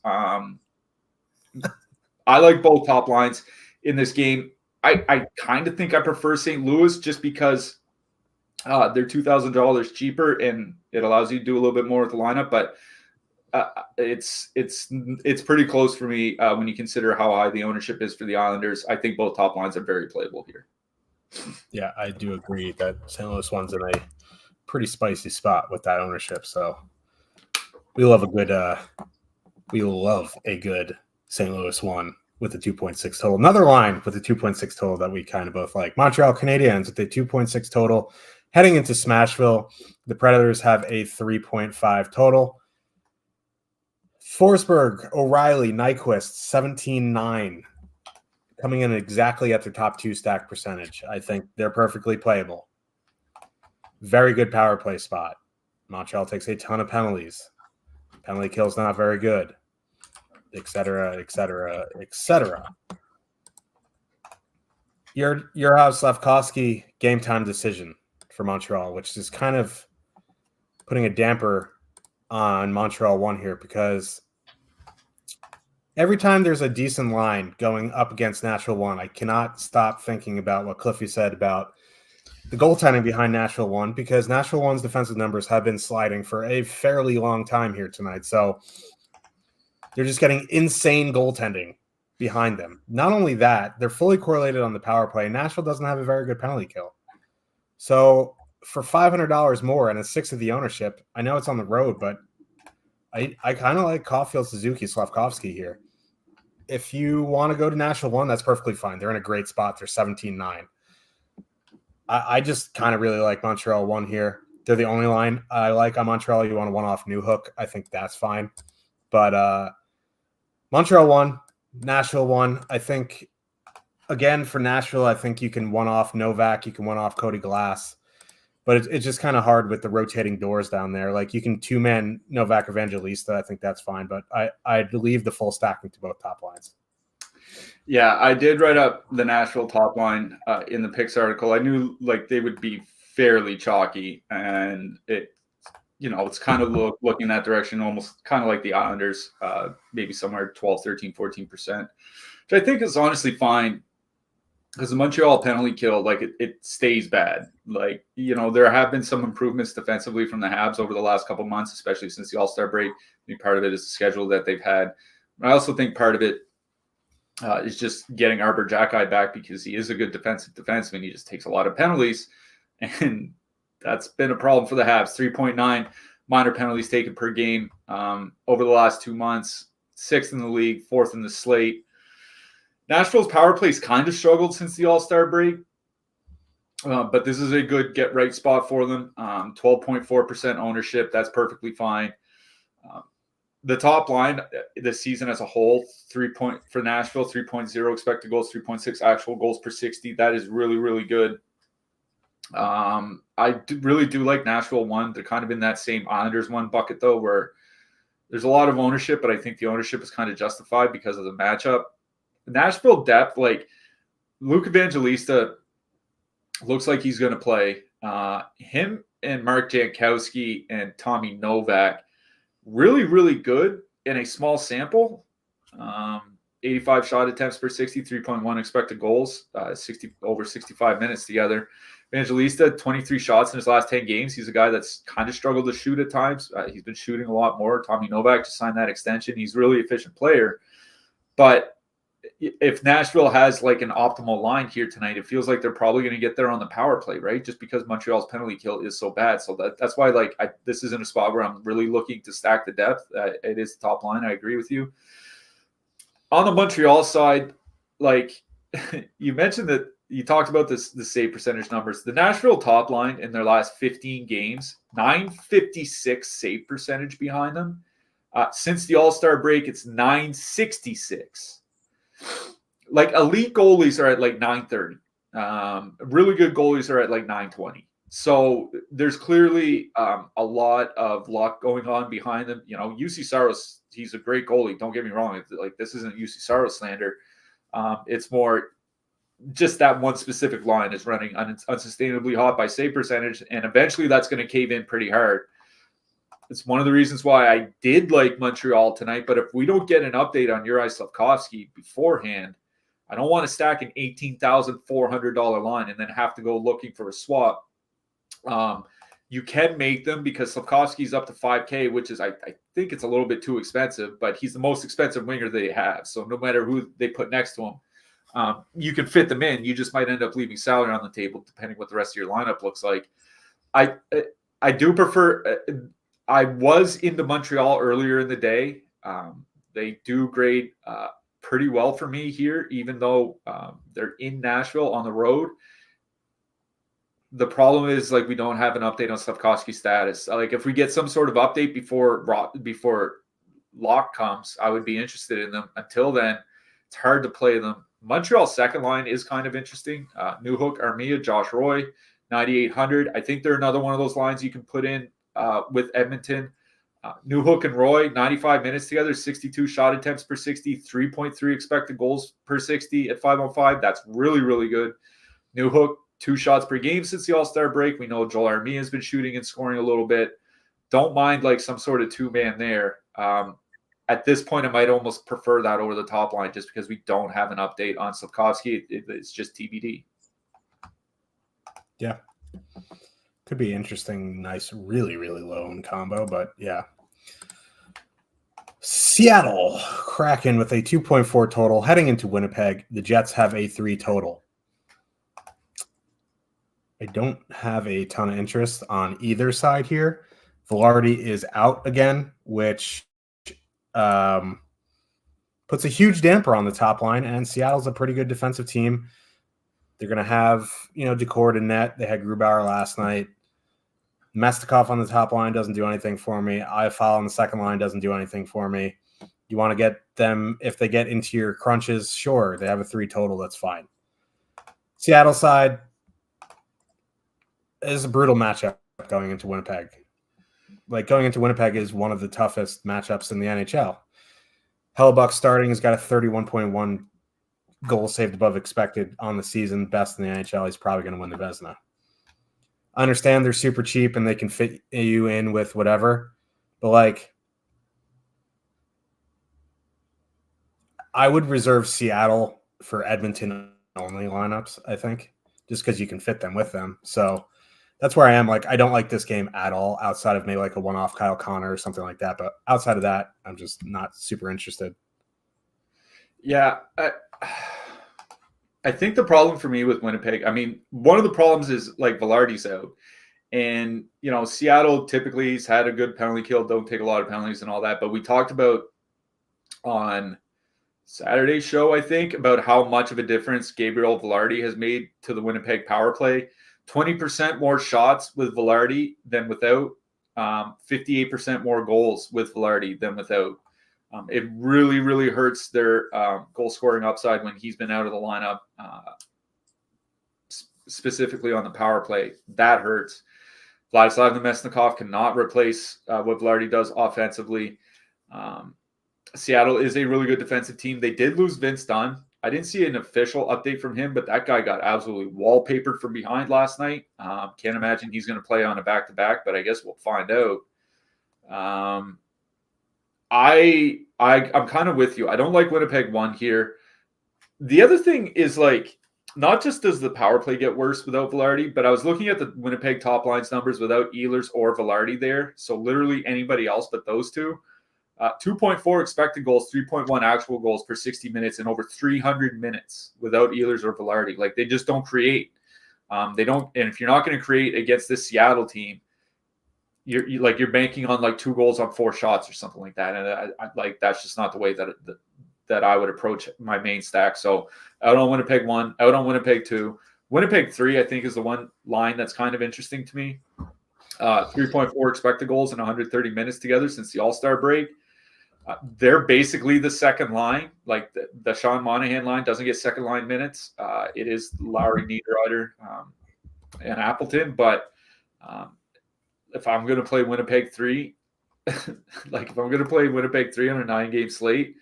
I like both top lines in this game. I kind of think I prefer St. Louis just because they're $2,000 cheaper and it allows you to do a little bit more with the lineup. But it's pretty close for me when you consider how high the ownership is for the Islanders. I think both top lines are very playable here. Yeah, I do agree that St. Louis one's in a pretty spicy spot with that ownership. So we love a good St. Louis one with the 2.6 total. Another line with the 2.6 total that we kind of both like. Montreal Canadiens with a 2.6 total. Heading into Smashville, the Predators have a 3.5 total. Forsberg, O'Reilly, Nyquist, 17.9. Coming in exactly at their top 2 stack percentage. I think they're perfectly playable. Very good power play spot. Montreal takes a ton of penalties. Penalty kill's not very good. Etc. Your Slavkovsky game time decision for Montreal, which is kind of putting a damper on Montreal one here because every time there's a decent line going up against Nashville one, I cannot stop thinking about what Cliffy said about the goaltending behind Nashville won because Nashville one's defensive numbers have been sliding for a fairly long time here tonight. So they're just getting insane goaltending behind them. Not only that, they're fully correlated on the power play. Nashville doesn't have a very good penalty kill. So for $500 more and a sixth of the ownership, I know it's on the road, but I kind of like Caulfield, Suzuki, Slavkovsky here. If you want to go to Nashville 1, that's perfectly fine. They're in a great spot. They're 17-9. I just kind of really like Montreal 1 here. They're the only line I like on Montreal. You want to one-off New Hook, I think that's fine. But Montreal 1, Nashville 1. I think, again, for Nashville, I think you can one-off Novak. You can one-off Cody Glass. But it's just kind of hard with the rotating doors down there. Like you can two-man Novak Evangelista. I think that's fine. But I'd leave the full stacking to both top lines. Yeah, I did write up the Nashville top line in the picks article. I knew like they would be fairly chalky, and it's kind of looking that direction, almost kind of like the Islanders, maybe somewhere 12, 13, 14%, which I think is honestly fine. Because the Montreal penalty kill, like it stays bad. Like, there have been some improvements defensively from the Habs over the last couple months, especially since the All-Star break. I think part of it is the schedule that they've had. But I also think part of it is just getting Arbor Jacki back because he is a good defensive defenseman. He just takes a lot of penalties, and that's been a problem for the Habs. 3.9 minor penalties taken per game over the last 2 months, 6th in the league, 4th in the slate. Nashville's power play's kind of struggled since the All-Star break, but this is a good get-right spot for them. 12.4% ownership. That's perfectly fine. The top line this season as a whole, for Nashville, 3.0 expected goals, 3.6 actual goals per 60. That is really, really good. I really do like Nashville 1. They're kind of in that same Islanders 1 bucket, though, where there's a lot of ownership, but I think the ownership is kind of justified because of the matchup. Nashville depth, like Luke Evangelista looks like he's going to play. Him and Mark Jankowski and Tommy Novak, really, really good in a small sample. 85 shot attempts per 60, 3.1 expected goals, over 65 minutes together. Evangelista, 23 shots in his last 10 games. He's a guy that's kind of struggled to shoot at times. He's been shooting a lot more. Tommy Novak just signed that extension. He's a really efficient player. But if Nashville has like an optimal line here tonight, it feels like they're probably going to get there on the power play, right? Just because Montreal's penalty kill is so bad. So that's why this isn't a spot where I'm really looking to stack the depth. It is the top line. I agree with you. On the Montreal side, like you mentioned that you talked about the save percentage numbers. The Nashville top line in their last 15 games, 956 save percentage behind them. Since the All-Star break, it's 966. Like elite goalies are at like 930. Really good goalies are at like 920. So there's clearly a lot of luck going on behind them. UC Saros, he's a great goalie. Don't get me wrong. Like this isn't UC Saros slander. It's more just that one specific line is running unsustainably hot by save percentage, and eventually that's going to cave in pretty hard. It's one of the reasons why I did like Montreal tonight. But if we don't get an update on Juraj Slavkovsky beforehand, I don't want to stack an $18,400 line and then have to go looking for a swap. You can make them because Slavkovsky's up to $5K, which is, I think it's a little bit too expensive, but he's the most expensive winger they have. So no matter who they put next to him, you can fit them in. You just might end up leaving salary on the table depending what the rest of your lineup looks like. I do prefer... I was into Montreal earlier in the day. They do grade pretty well for me here, even though they're in Nashville on the road. The problem is like we don't have an update on Slavkovsky's status. Like if we get some sort of update before lock comes, I would be interested in them. Until then, it's hard to play them. Montreal's second line is kind of interesting. Newhook, Armia, Josh Roy, 9,800. I think they're another one of those lines you can put in with Edmonton. Newhook and Roy, 95 minutes together, 62 shot attempts per 60, 3.3 expected goals per 60 at 5-on-5. That's really, really good. Newhook, 2 shots per game since the All-Star break. We know Joel Armia has been shooting and scoring a little bit. Don't mind like some sort of two-man there. At this point, I might almost prefer that over the top line just because we don't have an update on Slavkovsky. It's just TBD. Yeah. Could be interesting, nice, really, really low in combo, but yeah. Seattle, Kraken with a 2.4 total. Heading into Winnipeg, the Jets have a 3 total. I don't have a ton of interest on either side here. Velarde is out again, which puts a huge damper on the top line, and Seattle's a pretty good defensive team. They're going to have, Decord and net. They had Grubauer last night. Mestikov on the top line doesn't do anything for me. Iafallo on the second line doesn't do anything for me. You want to get them, if they get into your crunches, sure, they have a 3 total, that's fine. Seattle side is a brutal matchup going into Winnipeg. Like, going into Winnipeg is one of the toughest matchups in the NHL. Hellebuck starting has got a 31.1 goal saved above expected on the season, best in the NHL. He's probably going to win the Vezina. I understand they're super cheap and they can fit you in with whatever, but like, I would reserve Seattle for Edmonton only lineups, I think, just because you can fit them with them. So that's where I am. Like, I don't like this game at all outside of maybe like a one-off Kyle Connor or something like that. But outside of that, I'm just not super interested. Yeah. I think the problem for me with Winnipeg, I mean, one of the problems is like Velarde's out. And, Seattle typically has had a good penalty kill, don't take a lot of penalties and all that. But we talked about on Saturday's show, I think, about how much of a difference Gabriel Velarde has made to the Winnipeg power play. 20% more shots with Velarde than without. 58% more goals with Velarde than without. It really, really hurts their goal scoring upside when he's been out of the lineup, specifically on the power play. That hurts. Vladislav Namestnikov cannot replace what Velarde does offensively. Seattle is a really good defensive team. They did lose Vince Dunn. I didn't see an official update from him, but that guy got absolutely wallpapered from behind last night. Can't imagine he's going to play on a back-to-back, but I guess we'll find out. I'm kind of with you. I don't like Winnipeg 1 here. The other thing is, like, not just does the power play get worse without Velarde, but I was looking at the Winnipeg top lines numbers without Ehlers or Velarde there. So literally anybody else but those two. 2.4 expected goals, 3.1 actual goals per 60 minutes, and over 300 minutes without Ehlers or Velarde. Like, they just don't create. They don't. And if you're not going to create against this Seattle team, you're banking on like 2 goals on 4 shots or something like that. And I like, that's just not the way that I would approach my main stack. So out on Winnipeg 1, out on Winnipeg 2. Winnipeg 3, I think, is the one line that's kind of interesting to me. 3.4 expected goals in 130 minutes together since the All-Star break. They're basically the second line. Like, the Sean Monahan line doesn't get second line minutes. It is Lowry, Niederreiter, and Appleton. But if I'm going to play Winnipeg 3, if I'm going to play Winnipeg 3 on a 9-game slate,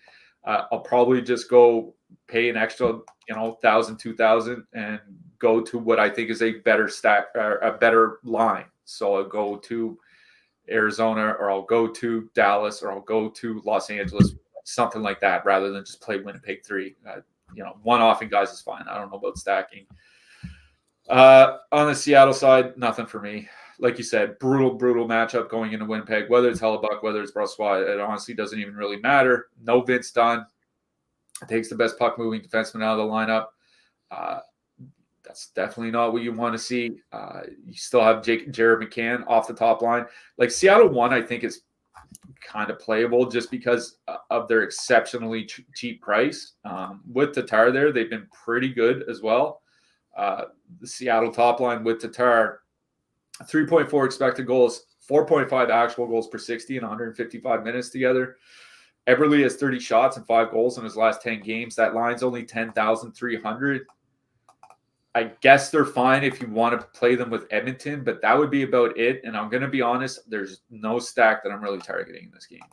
I'll probably just go pay an extra, $1,000, $2,000 and go to what I think is a better stack or a better line. So I'll go to Arizona, or I'll go to Dallas, or I'll go to Los Angeles, something like that, rather than just play Winnipeg 3. One-offing guys is fine. I don't know about stacking. On the Seattle side, nothing for me. Like you said, brutal matchup going into Winnipeg. Whether it's Hellebuck, whether it's Brossoit, it honestly doesn't even really matter. No Vince Dunn. Takes the best puck-moving defenseman out of the lineup. That's definitely not what you want to see. You still have Jared McCann off the top line. Like, Seattle 1, I think, is kind of playable just because of their exceptionally cheap price. With Tatar there, they've been pretty good as well. The Seattle top line with Tatar, 3.4 expected goals, 4.5 actual goals per 60 in 155 minutes together. Eberle has 30 shots and 5 goals in his last 10 games. That line's only 10,300. I guess they're fine if you want to play them with Edmonton, but that would be about it. And I'm going to be honest, there's no stack that I'm really targeting in this game.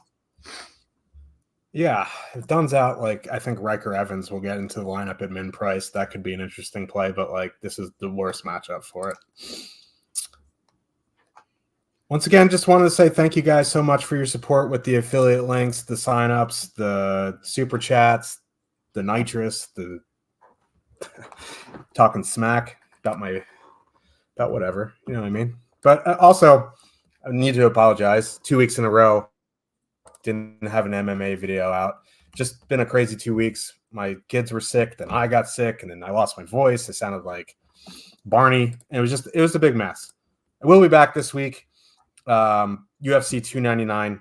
Yeah, if Dunn's out, like, I think Riker Evans will get into the lineup at min price. That could be an interesting play, but like, this is the worst matchup for it. Once again, just wanted to say thank you guys so much for your support with the affiliate links, the signups, the super chats, the nitrous, the talking smack about about whatever. You know what I mean? But also, I need to apologize. 2 weeks in a row, didn't have an MMA video out. Just been a crazy 2 weeks. My kids were sick, then I got sick, and then I lost my voice. I sounded like Barney. And it was a big mess. I will be back this week. UFC 299,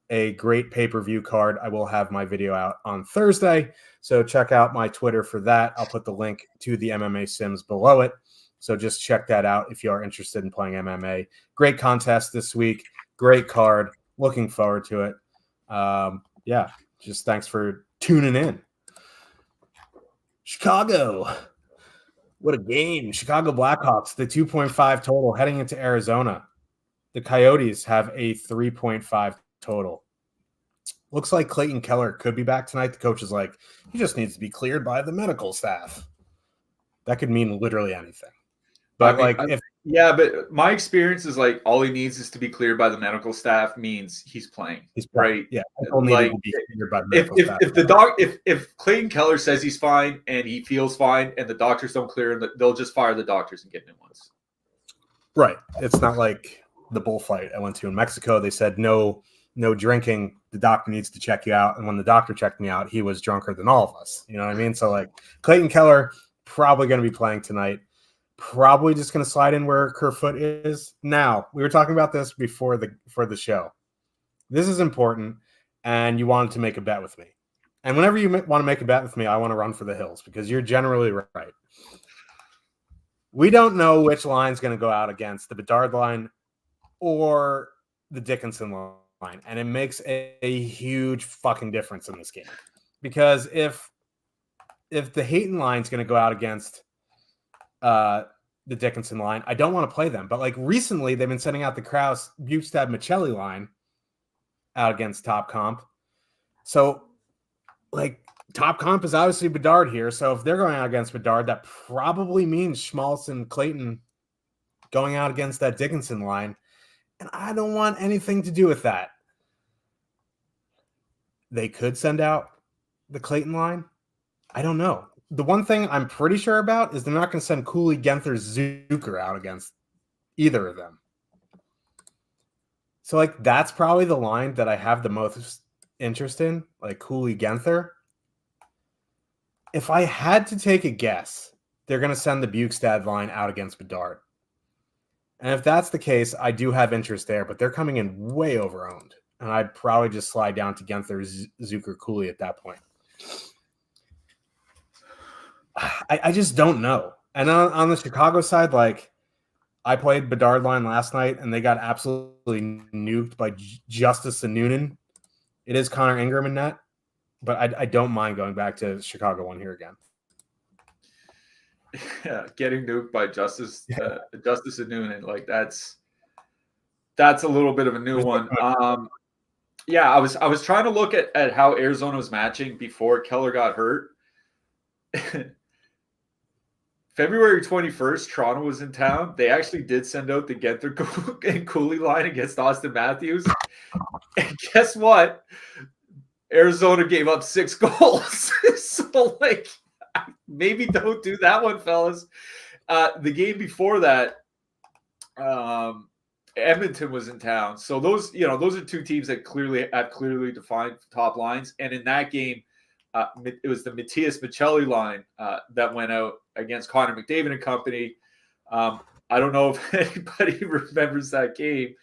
a great pay-per-view card. I will have my video out on Thursday. So check out my Twitter for that. I'll put the link to the MMA Sims below it. So just check that out if you are interested in playing MMA. Great contest this week. Great card. Looking forward to it. Yeah, just thanks for tuning in. Chicago. What a game. Chicago Blackhawks, the 2.5 total heading into Arizona. The Coyotes have a 3.5 total. Looks like Clayton Keller could be back tonight. The coach is like, he just needs to be cleared by the medical staff. That could mean literally anything. But but my experience is like all he needs is to be cleared by the medical staff means he's playing. He's right. Yeah. Like if Clayton Keller says he's fine and he feels fine and the doctors don't clear him, they'll just fire the doctors and get new ones. Right. It's not like the bullfight I went to in Mexico. They said no drinking. The doctor needs to check you out. And when the doctor checked me out, he was drunker than all of us. You know what I mean? So like Clayton Keller probably going to be playing tonight. Probably just going to slide in where Kerfoot is. Now, we were talking about this before the show. This is important, and you wanted to make a bet with me. And whenever you want to make a bet with me, I want to run for the hills because you're generally right. We don't know which line's going to go out against the Bedard line or the Dickinson line, and it makes a huge fucking difference in this game. Because if the Hayton line's going to go out against the Dickinson line, I don't want to play them. But like recently, they've been sending out the Krause, Bukestad, Michelli line out against Top Comp. So like Top Comp is obviously Bedard here. So if they're going out against Bedard, that probably means Schmaltz and Clayton going out against that Dickinson line. And I don't want anything to do with that. They could send out the Clayton line. I don't know. The one thing I'm pretty sure about is they're not going to send Cooley, Genther, Zucker out against either of them. So, like, that's probably the line that I have the most interest in, like Cooley, Genther. If I had to take a guess, they're going to send the Bukestad line out against Bedard. And if that's the case, I do have interest there, but they're coming in way over-owned. And I'd probably just slide down to Genther, Zucker, Cooley at that point. I just don't know. And on the Chicago side, like I played Bedard line last night and they got absolutely nuked by Justice and Noonan. It is Connor Ingram in net, but I don't mind going back to Chicago one here again. Yeah, getting nuked by Justice and Noonan, like that's a little bit of a new one. Yeah, I was trying to look at how Arizona was matching before Keller got hurt. February 21st, Toronto was in town. They actually did send out the Genther and Cooley line against Austin Matthews. And guess what? Arizona gave up 6 goals. So, like, maybe don't do that one, fellas. The game before that, Edmonton was in town. So those are two teams that have clearly defined top lines. And in that game, it was the Matthias Michelli line that went out against Connor McDavid and company. I don't know if anybody remembers that game.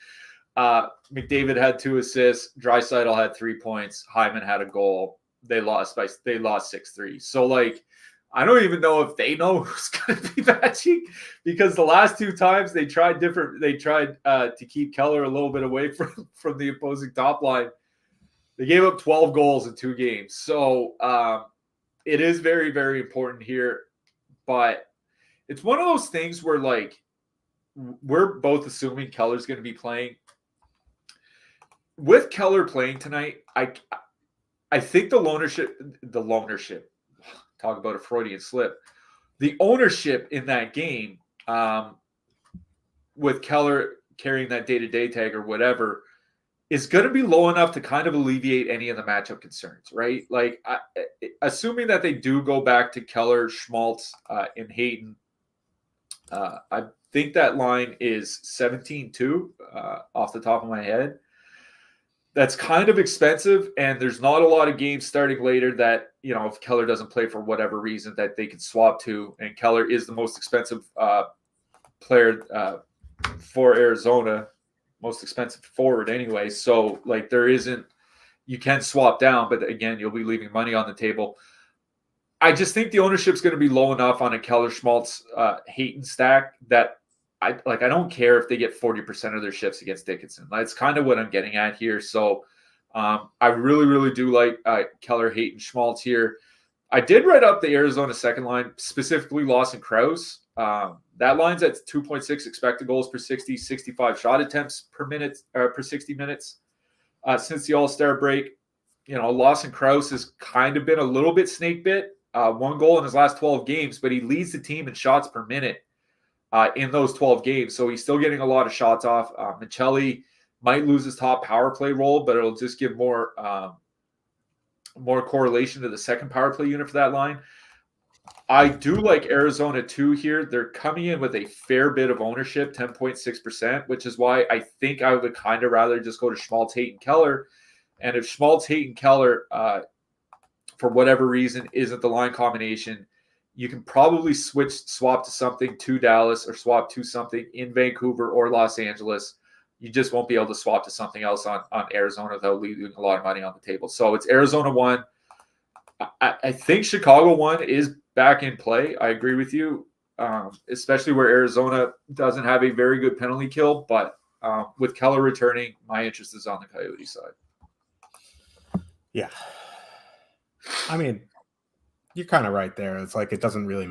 McDavid had 2 assists. Draisaitl had 3 points. Hyman had a goal. They lost 6-3. So like, I don't even know if they know who's going to be matching because the last 2 times they tried to keep Keller a little bit away from the opposing top line. They gave up 12 goals in 2 games. So it is very, very important here. But it's one of those things where, like, we're both assuming Keller's going to be playing. With Keller playing tonight, I think the ownership, talk about a Freudian slip, the ownership in that game with Keller carrying that day-to-day tag or whatever is going to be low enough to kind of alleviate any of the matchup concerns, right? Like, assuming that they do go back to Keller, Schmaltz, and Hayden, I think that line is 17-2 off the top of my head. That's kind of expensive, and there's not a lot of games starting later that, if Keller doesn't play for whatever reason, that they can swap to. And Keller is the most expensive player for Arizona, most expensive forward anyway. So, you can swap down, but again, you'll be leaving money on the table. I just think the ownership's going to be low enough on a Keller Schmaltz Hayton stack that I don't care if they get 40% of their shifts against Dickinson. That's kind of what I'm getting at here. So I really, really do like Keller, Hayton, Schmaltz here. I did write up the Arizona second line, specifically Lawson Krause. That line's at 2.6 expected goals per 60, 65 shot attempts per 60 minutes since the All-Star break. Lawson Krause has kind of been a little bit snake bit. 1 goal in his last 12 games, but he leads the team in shots per minute in those 12 games. So he's still getting a lot of shots off. Michelli might lose his top power play role, but it'll just give more correlation to the second power play unit for that line. I do like Arizona too here. They're coming in with a fair bit of ownership, 10.6%, which is why I think I would kind of rather just go to Schmaltz, Hayton, Keller. And if Schmaltz, Hayton, Keller, for whatever reason, isn't the line combination, you can probably swap to something to Dallas or swap to something in Vancouver or Los Angeles. You just won't be able to swap to something else on Arizona without leaving a lot of money on the table. So it's Arizona 1. I think Chicago 1 is back in play. I agree with you, especially where Arizona doesn't have a very good penalty kill. But with Keller returning, my interest is on the Coyote side. Yeah. I mean, you're kind of right there. It's like it doesn't really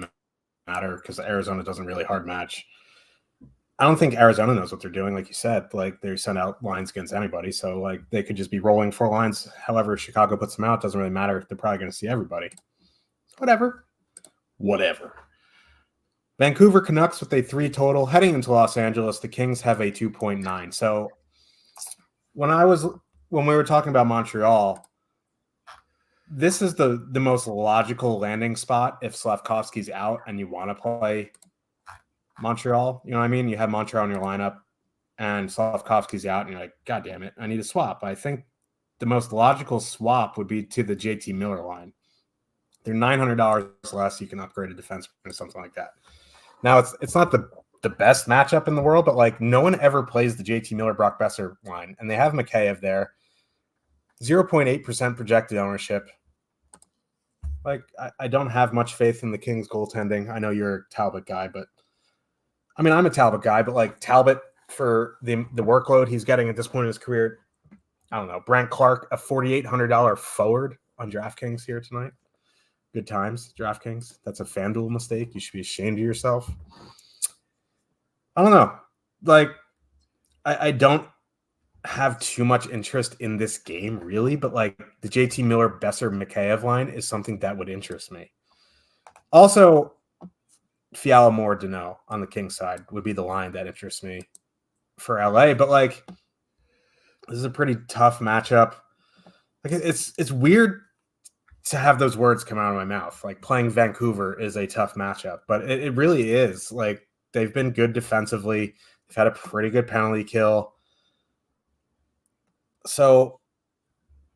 matter because Arizona doesn't really hard match. I don't think Arizona knows what they're doing. Like you said, they send out lines against anybody. So they could just be rolling 4 lines. However, Chicago puts them out. Doesn't really matter. They're probably going to see everybody. So whatever. Vancouver Canucks with a 3 total. Heading into Los Angeles, the Kings have a 2.9. So when we were talking about Montreal, this is the most logical landing spot if Slavkovsky's out and you want to play Montreal. You know what I mean? You have Montreal in your lineup and Slavkovsky's out and you're like, God damn it, I need a swap. I think the most logical swap would be to the JT Miller line. They're $900 less. You can upgrade a defenseman or something like that. Now, it's not the best matchup in the world, but no one ever plays the JT Miller Brock Besser line. And they have Mikheyev there. 0.8% projected ownership. I don't have much faith in the Kings goaltending. I know you're a Talbot guy, but I mean, I'm a Talbot guy, but Talbot for the workload he's getting at this point in his career, I don't know. Brant Clark, a $4,800 forward on DraftKings here tonight. Good times, DraftKings. That's a FanDuel mistake. You should be ashamed of yourself. I don't know. I don't have too much interest in this game, really, but the JT Miller, Besser, Mikheyev line is something that would interest me. Also, Fiala, Moore, Deneau on the Kings side would be the line that interests me for LA, but this is a pretty tough matchup. It's weird to have those words come out of my mouth. Playing Vancouver is a tough matchup, but it really is. They've been good defensively. They've had a pretty good penalty kill. So,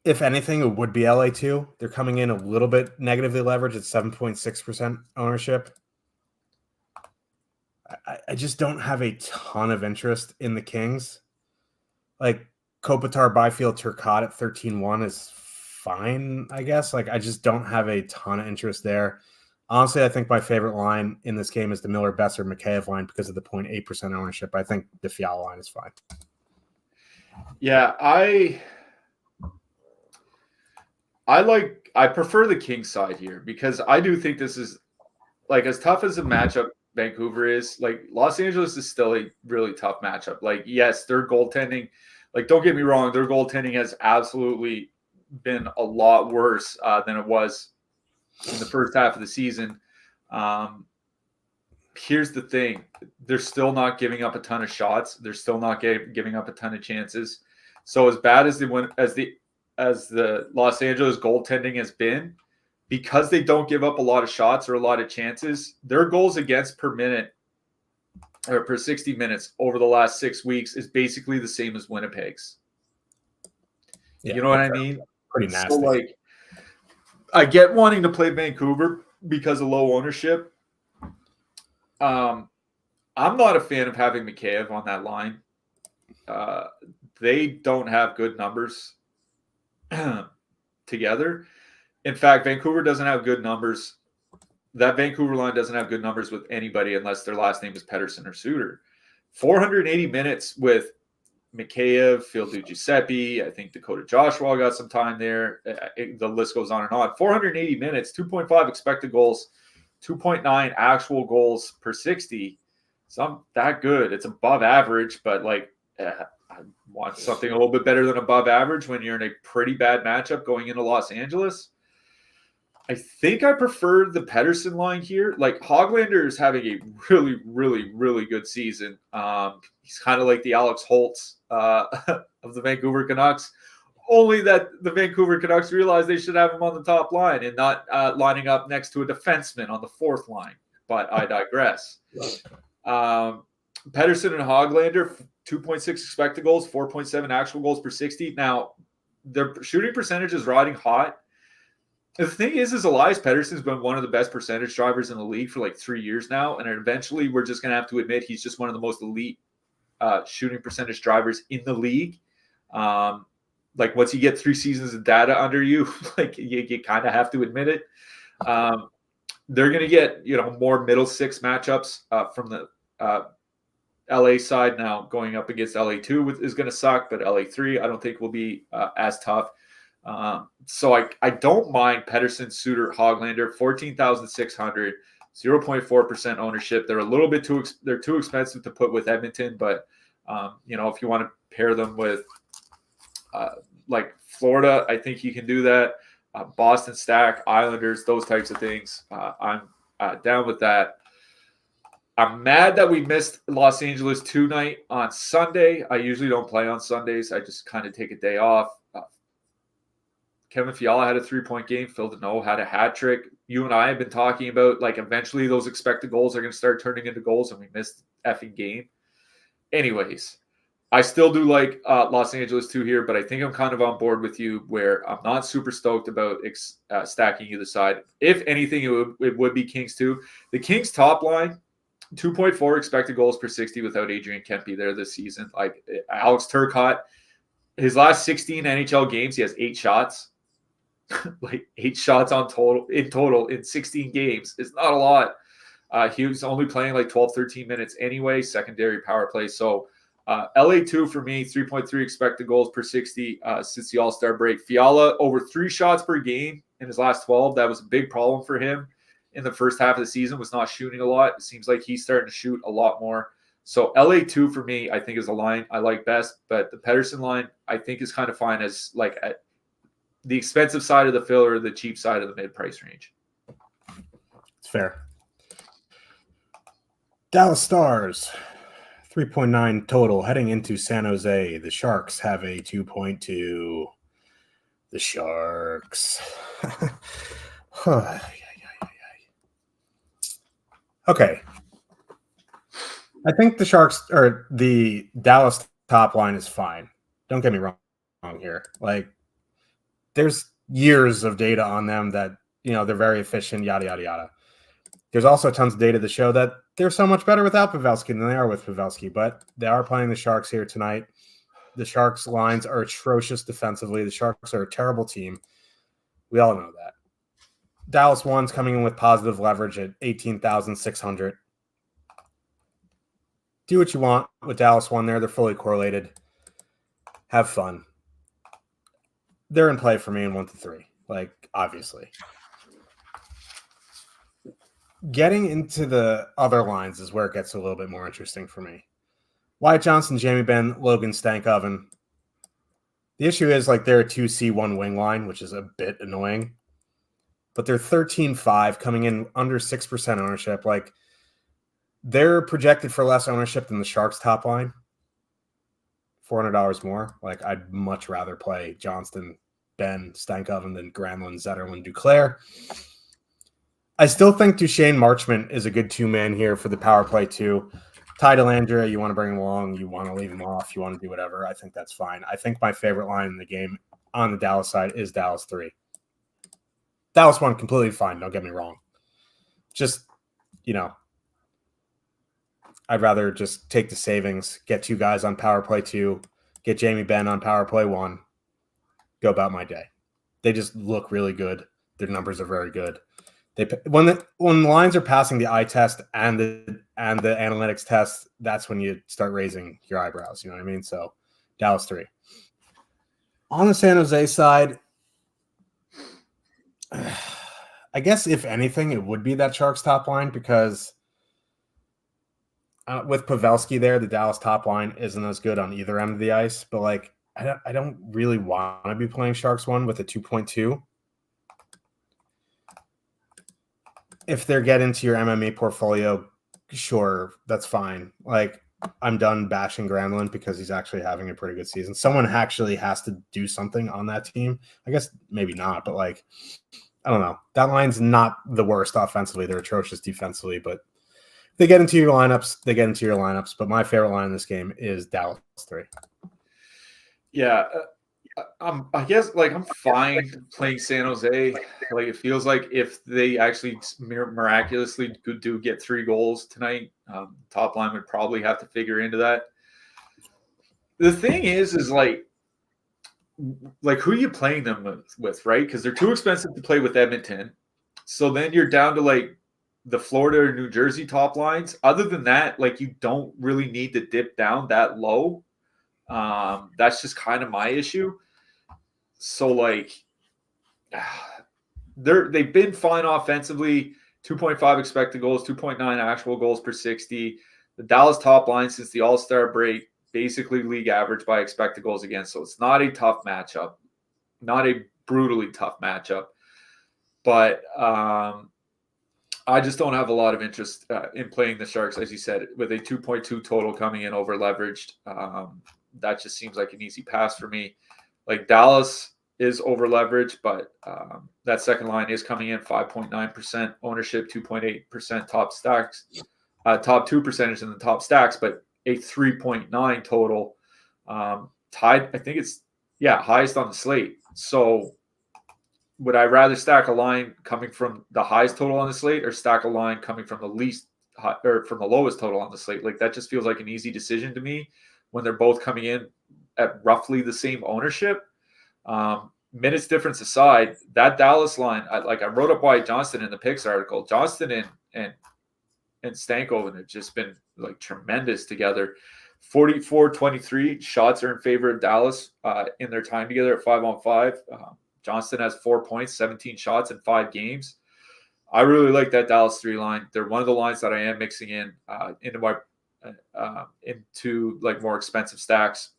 if anything, it would be LA too. They're coming in a little bit negatively leveraged at 7.6% ownership. I just don't have a ton of interest in the Kings. Kopitar, Byfield, Turcotte at 13-1 is fine, I guess. I just don't have a ton of interest there. Honestly, I think my favorite line in this game is the Miller, Besser, Mikheyev line because of the 0.8% ownership. I think the Fiala line is fine. Yeah, I prefer the Kings side here because I do think this is as tough as a matchup Vancouver is. Los Angeles is still a really tough matchup. Yes, their goaltending, don't get me wrong, their goaltending has absolutely been a lot worse than it was in the first half of the season. Here's the thing. They're still not giving up a ton of shots. They're still not giving up a ton of chances. So as bad as the Los Angeles goaltending has been, because they don't give up a lot of shots or a lot of chances, their goals against per minute or per 60 minutes over the last 6 weeks is basically the same as Winnipeg's. Yeah, you know what I mean? Pretty nasty. So, like, I get wanting to play Vancouver because of low ownership. I'm not a fan of having Mikheyev on that line. They don't have good numbers together. In fact, Vancouver doesn't have good numbers. That Vancouver line doesn't have good numbers with anybody unless their last name is Pettersson or Suter. 480 minutes with Mikheyev, Phil DiGiuseppe, I think Dakota Joshua got some time there. The list goes on and on. 480 minutes, 2.5 expected goals, 2.9 actual goals per 60. So I'm that good. It's above average, but like I want something a little bit better than above average when you're in a pretty bad matchup going into Los Angeles. I think I prefer the Pettersson line here. Like, Hoglander is having a really, really, really good season. He's kind of like the Alex Holtz of the Vancouver Canucks. Only that the Vancouver Canucks realized they should have him on the top line and not lining up next to a defenseman on the fourth line. But I digress. Pettersson and Hoglander, 2.6 expected goals, 4.7 actual goals per 60. Now, their shooting percentage is riding hot. The thing is Elias Pettersson's been one of the best percentage drivers in the league for like 3 years now, and eventually we're just going to have to admit he's just one of the most elite shooting percentage drivers in the league. Like, once you get 3 seasons of data under you, like you kind of have to admit it. They're going to get more middle six matchups from the LA side. Now going up against LA2 is going to suck, but LA3 I don't think will be as tough. So I don't mind Pettersson, Suter, Hoglander, 14,600, 0.4% ownership. They're a little bit they're too expensive to put with Edmonton, but if you want to pair them with like Florida, I think you can do that. Boston stack, Islanders, those types of things. I'm down with that. I'm mad that we missed Los Angeles 2 night on Sunday. I usually don't play on Sundays. I just kind of take a day off. Kevin Fiala had a 3-point game. Phil Deneau had a hat trick. You and I have been talking about, like, eventually those expected goals are going to start turning into goals, and we missed the effing game. Anyways, I still do like Los Angeles 2 here, but I think I'm kind of on board with you where I'm not super stoked about stacking either side. If anything, it would be Kings 2. The Kings top line, 2.4 expected goals per 60 without Adrian Kempe there this season. Like, Alex Turcotte, his last 16 NHL games, he has 8 shots. Like 8 shots in 16 games. It's not a lot. He was only playing like 12, 13 minutes anyway, secondary power play. So LA2 for me, 3.3 expected goals per 60 since the All-Star break. Fiala, over 3 shots per game in his last 12. That was a big problem for him in the first half of the season, was not shooting a lot. It seems like he's starting to shoot a lot more. So LA2 for me, I think, is a line I like best. But the Pettersson line, I think, is kind of fine as like at the expensive side of the fill or the cheap side of the mid-price range. It's fair. Dallas Stars, 3.9 total heading into San Jose. The Sharks have a 2.2. The Sharks. Okay. I think the Sharks or the Dallas top line is fine. Don't get me wrong here. Like, there's years of data on them that, they're very efficient, yada, yada, yada. There's also tons of data to show that they're so much better without Pavelski than they are with Pavelski, but they are playing the Sharks here tonight. The Sharks lines are atrocious defensively. The Sharks are a terrible team. We all know that. Dallas 1's coming in with positive leverage at 18,600. Do what you want with Dallas 1 there. They're fully correlated. Have fun. They're in play for me in 1 to 3. Like, obviously. Getting into the other lines is where it gets a little bit more interesting for me. Wyatt Johnson, Jamie Benn, Logan Stankoven. The issue is, like, they're a 2C1 wing line, which is a bit annoying. But they're 13-5, coming in under 6% ownership. Like, they're projected for less ownership than the Sharks top line. $400 more. Like, I'd much rather play Johnston, Ben, Stankoven than Granlund, Zetterlund, Duclair. I still think Duchesne Marchment is a good 2-man here for the power play too. Ty Dellandrea, you want to bring him along, you want to leave him off, you want to do whatever. I think that's fine. I think my favorite line in the game on the Dallas side is Dallas 3. Dallas 1, completely fine. Don't get me wrong. Just, I'd rather just take the savings, get 2 guys on power play 2, get Jamie Benn on power play 1, go about my day. They just look really good. Their numbers are very good. When the lines are passing the eye test and the analytics test, that's when you start raising your eyebrows. You know what I mean? So Dallas 3. On the San Jose side, I guess if anything, it would be that Sharks top line because with Pavelski there, the Dallas top line isn't as good on either end of the ice. But I don't really want to be playing Sharks 1 with a 2.2. If they're get into your MMA portfolio, sure, that's fine. I'm done bashing Granlund because he's actually having a pretty good season. Someone actually has to do something on that team. I guess maybe not, but I don't know. That line's not the worst offensively. They're atrocious defensively, but they get into your lineups. But my favorite line in this game is Dallas 3. Yeah. I guess I'm fine playing San Jose. It feels like if they actually miraculously do get 3 goals tonight, top line would probably have to figure into that. The thing is who are you playing them with, right? Because they're too expensive to play with Edmonton. So then you're down to the Florida or New Jersey top lines. Other than that, you don't really need to dip down that low. That's just kind of my issue. So they've been fine offensively, 2.5 expected goals, 2.9 actual goals per 60. The Dallas top line since the All-Star break, basically league average by expected goals against. So it's not a tough matchup, not a brutally tough matchup. But I just don't have a lot of interest in playing the Sharks, as you said, with a 2.2 total coming in over leveraged. That just seems like an easy pass for me. Dallas is over leveraged, but that second line is coming in 5.9% ownership, 2.8% top stacks, top 2 percentage in the top stacks, but a 3.9 total. Tied, I think it's highest on the slate. So would I rather stack a line coming from the highest total on the slate or stack a line coming from the least or from the lowest total on the slate? That just feels like an easy decision to me when they're both coming in at roughly the same ownership. Minutes difference aside, that Dallas line, I wrote up Wyatt Johnston in the picks article. Johnston and Stankoven have just been tremendous together. 44-23 shots are in favor of Dallas in their time together at 5-on-5. Johnston has 4 points, 17 shots in 5 games. I really like that Dallas 3 line. They're one of the lines that I am mixing in into my more expensive stacks.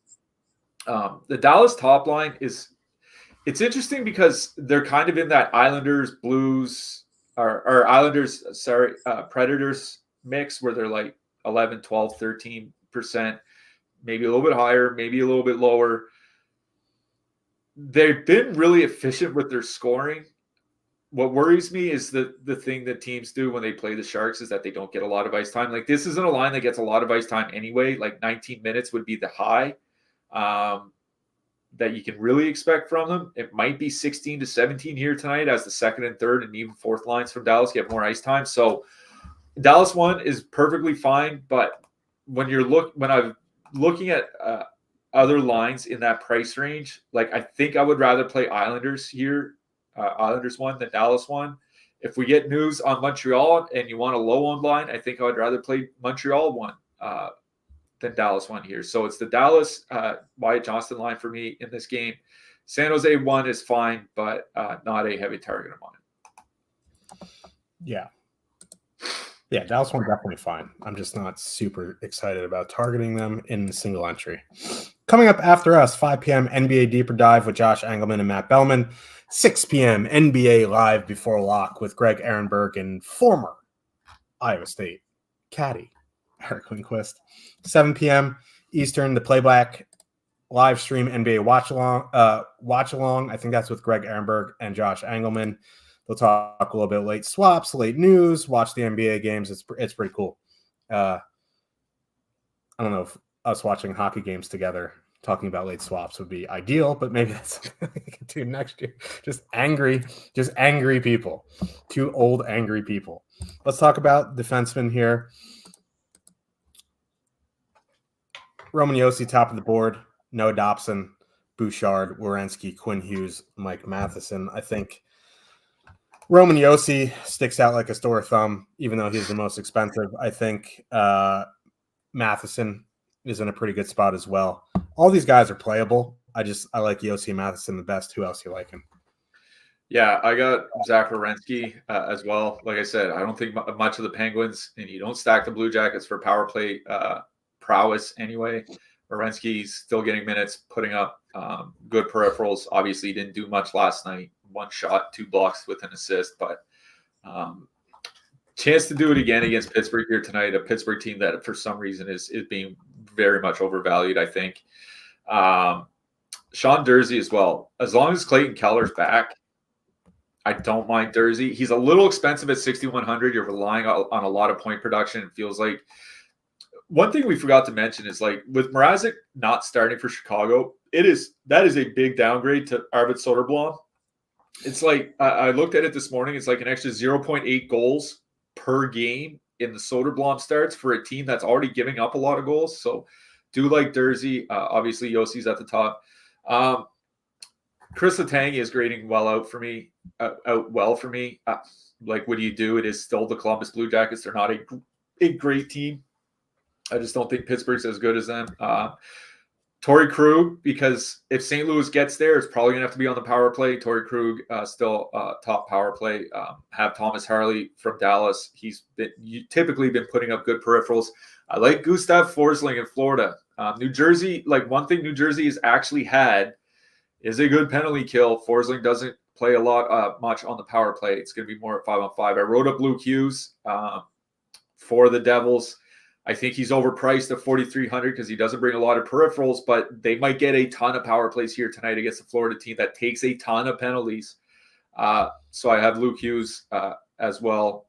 The Dallas top line it's interesting because they're kind of in that Islanders, Blues, or Islanders, Predators mix where they're 11, 12, 13%, maybe a little bit higher, maybe a little bit lower. They've been really efficient with their scoring. What worries me is the thing that teams do when they play the Sharks is that they don't get a lot of ice time. This isn't a line that gets a lot of ice time anyway. 19 minutes would be the high that you can really expect from them. It might be 16 to 17 here tonight as the second and third and even fourth lines from Dallas get more ice time. So Dallas 1 is perfectly fine, but when I'm looking at other lines in that price range, I think I would rather play Islanders here, Islanders 1 than Dallas 1. If we get news on Montreal and you want a low-owned line, I think I would rather play Montreal 1 than Dallas 1 here. So it's the Dallas Wyatt Johnston line for me in this game. San Jose 1 is fine, but not a heavy target of mine. Yeah. Yeah, Dallas 1 definitely fine. I'm just not super excited about targeting them in single entry. Coming up after us, 5 p.m. NBA Deeper Dive with Josh Engelman and Matt Bellman. 6 p.m. NBA Live Before Lock with Greg Ehrenberg and former Iowa State caddy Eric Lindquist. 7 p.m. Eastern, the Playback live stream NBA Watch Along. I think that's with Greg Ehrenberg and Josh Engelman. They'll talk a little bit late swaps, late news, watch the NBA games. It's pretty cool. I don't know if us watching hockey games together, talking about late swaps would be ideal, but maybe that's something we can do next year. Just angry people. Two old, angry people. Let's talk about defensemen here. Roman Josi, top of the board. Noah Dobson, Bouchard, Werenski, Quinn Hughes, Mike Matheson. I think Roman Josi sticks out like a sore thumb, even though he's the most expensive. I think Matheson is in a pretty good spot as well. All these guys are playable. I like Josi and Matheson the best. Who else you like him? Yeah, I got Zach Werenski as well. Like I said, I don't think much of the Penguins, and you don't stack the Blue Jackets for power play prowess anyway. Werenski's still getting minutes, putting up good peripherals. Obviously, he didn't do much last night. 1 shot, 2 blocks with an assist, but chance to do it again against Pittsburgh here tonight, a Pittsburgh team that for some reason is being very much overvalued, I think. Sean Durzi as well. As long as Clayton Keller's back, I don't mind Durzi. He's a little expensive at 6,100. You're relying on a lot of point production. It feels like one thing we forgot to mention is like with Mrazek not starting for Chicago, that is a big downgrade to Arvid Soderblom. It's like I looked at it this morning. It's like an extra 0.8 goals per game in the Soderblom starts for a team that's already giving up a lot of goals. So do like Durzi. Obviously, Yossi's at the top. Chris Letang is grading out well for me. Like, what do you do? It is still the Columbus Blue Jackets. They're not a great team. I just don't think Pittsburgh's as good as them. Torrey Krug, because if St. Louis gets there, it's probably going to have to be on the power play. Torrey Krug still top power play. Have Thomas Harley from Dallas. He's typically been putting up good peripherals. I like Gustav Forsling in Florida. New Jersey, like one thing New Jersey has actually had is a good penalty kill. Forsling doesn't play a lot much on the power play. It's going to be more at 5-on-5. I wrote up Luke Hughes for the Devils. I think he's overpriced at 4,300 because he doesn't bring a lot of peripherals, but they might get a ton of power plays here tonight against the Florida team that takes a ton of penalties. So I have Luke Hughes as well.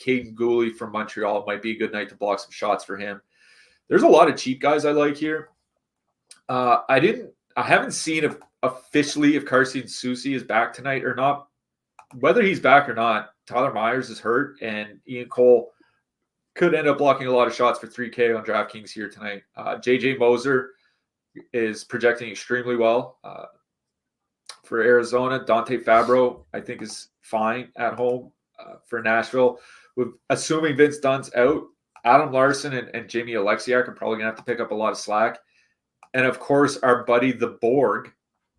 Caden Gooley from Montreal might be a good night to block some shots for him. There's a lot of cheap guys I like here. I haven't seen officially if Carson Soucy is back tonight or not. Whether he's back or not, Tyler Myers is hurt, and Ian Cole could end up blocking a lot of shots for 3K on DraftKings here tonight. JJ Moser is projecting extremely well for Arizona. Dante Fabro, I think, is fine at home for Nashville. Assuming Vince Dunn's out, Adam Larson and Jamie Alexiak are probably going to have to pick up a lot of slack. And, of course, our buddy the Borg,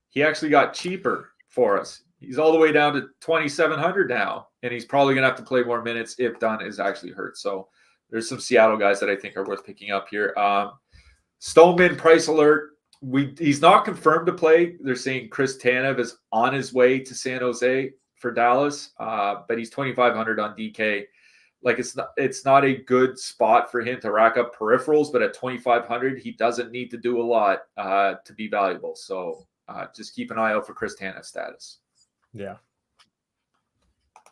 he actually got cheaper for us. He's all the way down to 2,700 now, and he's probably going to have to play more minutes if Dunn is actually hurt. So there's some Seattle guys that I think are worth picking up here. Stoneman price alert. He's not confirmed to play. They're saying Chris Tanev is on his way to San Jose for Dallas, but he's 2,500 on DK. Like it's not a good spot for him to rack up peripherals, but at 2,500, he doesn't need to do a lot to be valuable. So just keep an eye out for Chris Tanev's status. Yeah.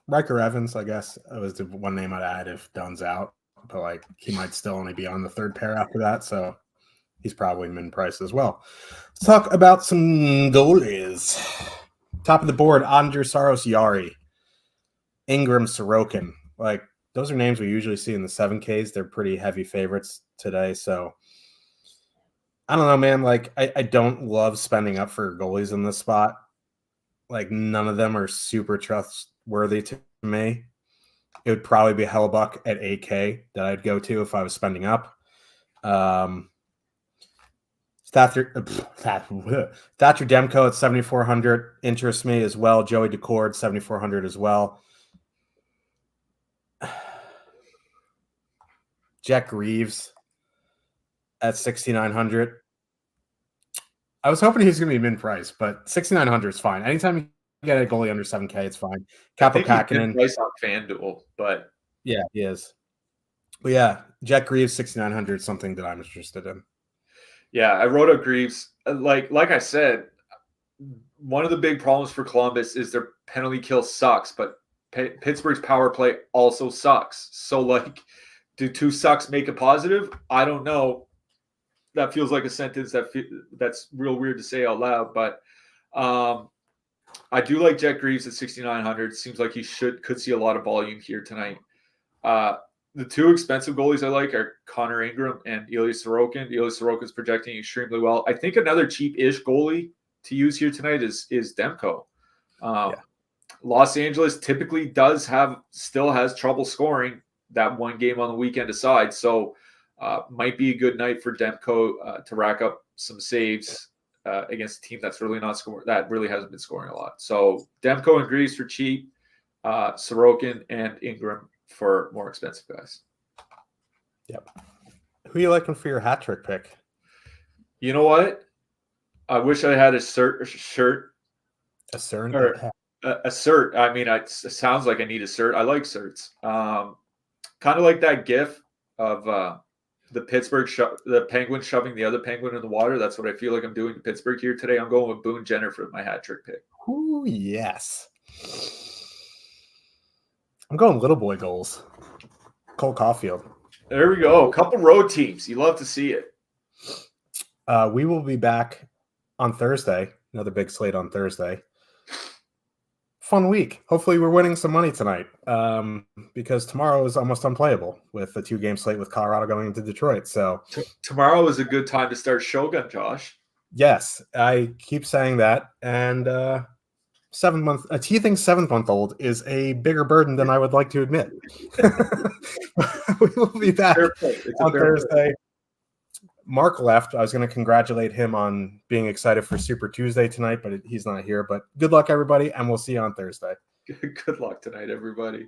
Riker Evans, I guess, was the one name I'd add if Dunn's out, but like he might still only be on the third pair after that, so he's probably min price as well. Let's talk about some goalies. Top of the board, Andrew Saros Yari, Ingram Sorokin. Like those are names we usually see in the 7Ks. They're pretty heavy favorites today, so I don't know, man. Like I don't love spending up for goalies in this spot. Like none of them are super trustworthy to me. It would probably be Hellebuck at 8K that I'd go to if I was spending up. Thatcher Demko at 7,400 interests me as well. Joey Decord 7,400 as well. Jack Reeves at 6,900. I was hoping he was going to be min price, but 6,900 is fine. Anytime you get a goalie under 7K, it's fine. Capo Kakinen. Price on FanDuel, but yeah, he is. But yeah, Jack Reeves 6,900 is something that I'm interested in. Yeah, I wrote up Greaves. Like I said, one of the big problems for Columbus is their penalty kill sucks, but Pittsburgh's power play also sucks. So, like, do two sucks make a positive? I don't know. that feels like a sentence that's real weird to say out loud, but I do like Jet Greaves at 6,900. Seems like he could see a lot of volume here tonight. The two expensive goalies I like are Connor Ingram and Ilya Sorokin. Ilya Sorokin's projecting extremely well. I think another cheap-ish goalie to use here tonight is Demko. Los Angeles typically still has trouble scoring, that one game on the weekend aside. So might be a good night for Demko to rack up some saves against a team that's really not scoring, that really hasn't been scoring a lot. So Demko and Greaves for cheap, Sorokin and Ingram for more expensive guys. Yep. Who are you liking for your hat trick pick? You know what? I wish I had a shirt. A CERN? Or a cert. I mean, it sounds like I need a cert. I like certs. Kind of like that GIF of the Penguin shoving the other Penguin in the water. That's what I feel like I'm doing to Pittsburgh here today. I'm going with Boone Jenner for my hat trick pick. Ooh, yes. I'm going little boy goals. Cole Caulfield. There we go. A couple road teams. You love to see it. We will be back on Thursday. Another big slate on Thursday. Fun week. Hopefully we're winning some money tonight because tomorrow is almost unplayable with the 2-game slate with Colorado going into Detroit. So tomorrow is a good time to start Shogun, Josh. Yes, I keep saying that. And a teething 7-month-old is a bigger burden than I would like to admit. We will be back on Thursday. Mark left. I was going to congratulate him on being excited for Super Tuesday tonight, but he's not here. But good luck, everybody, and we'll see you on Thursday. Good luck tonight, everybody.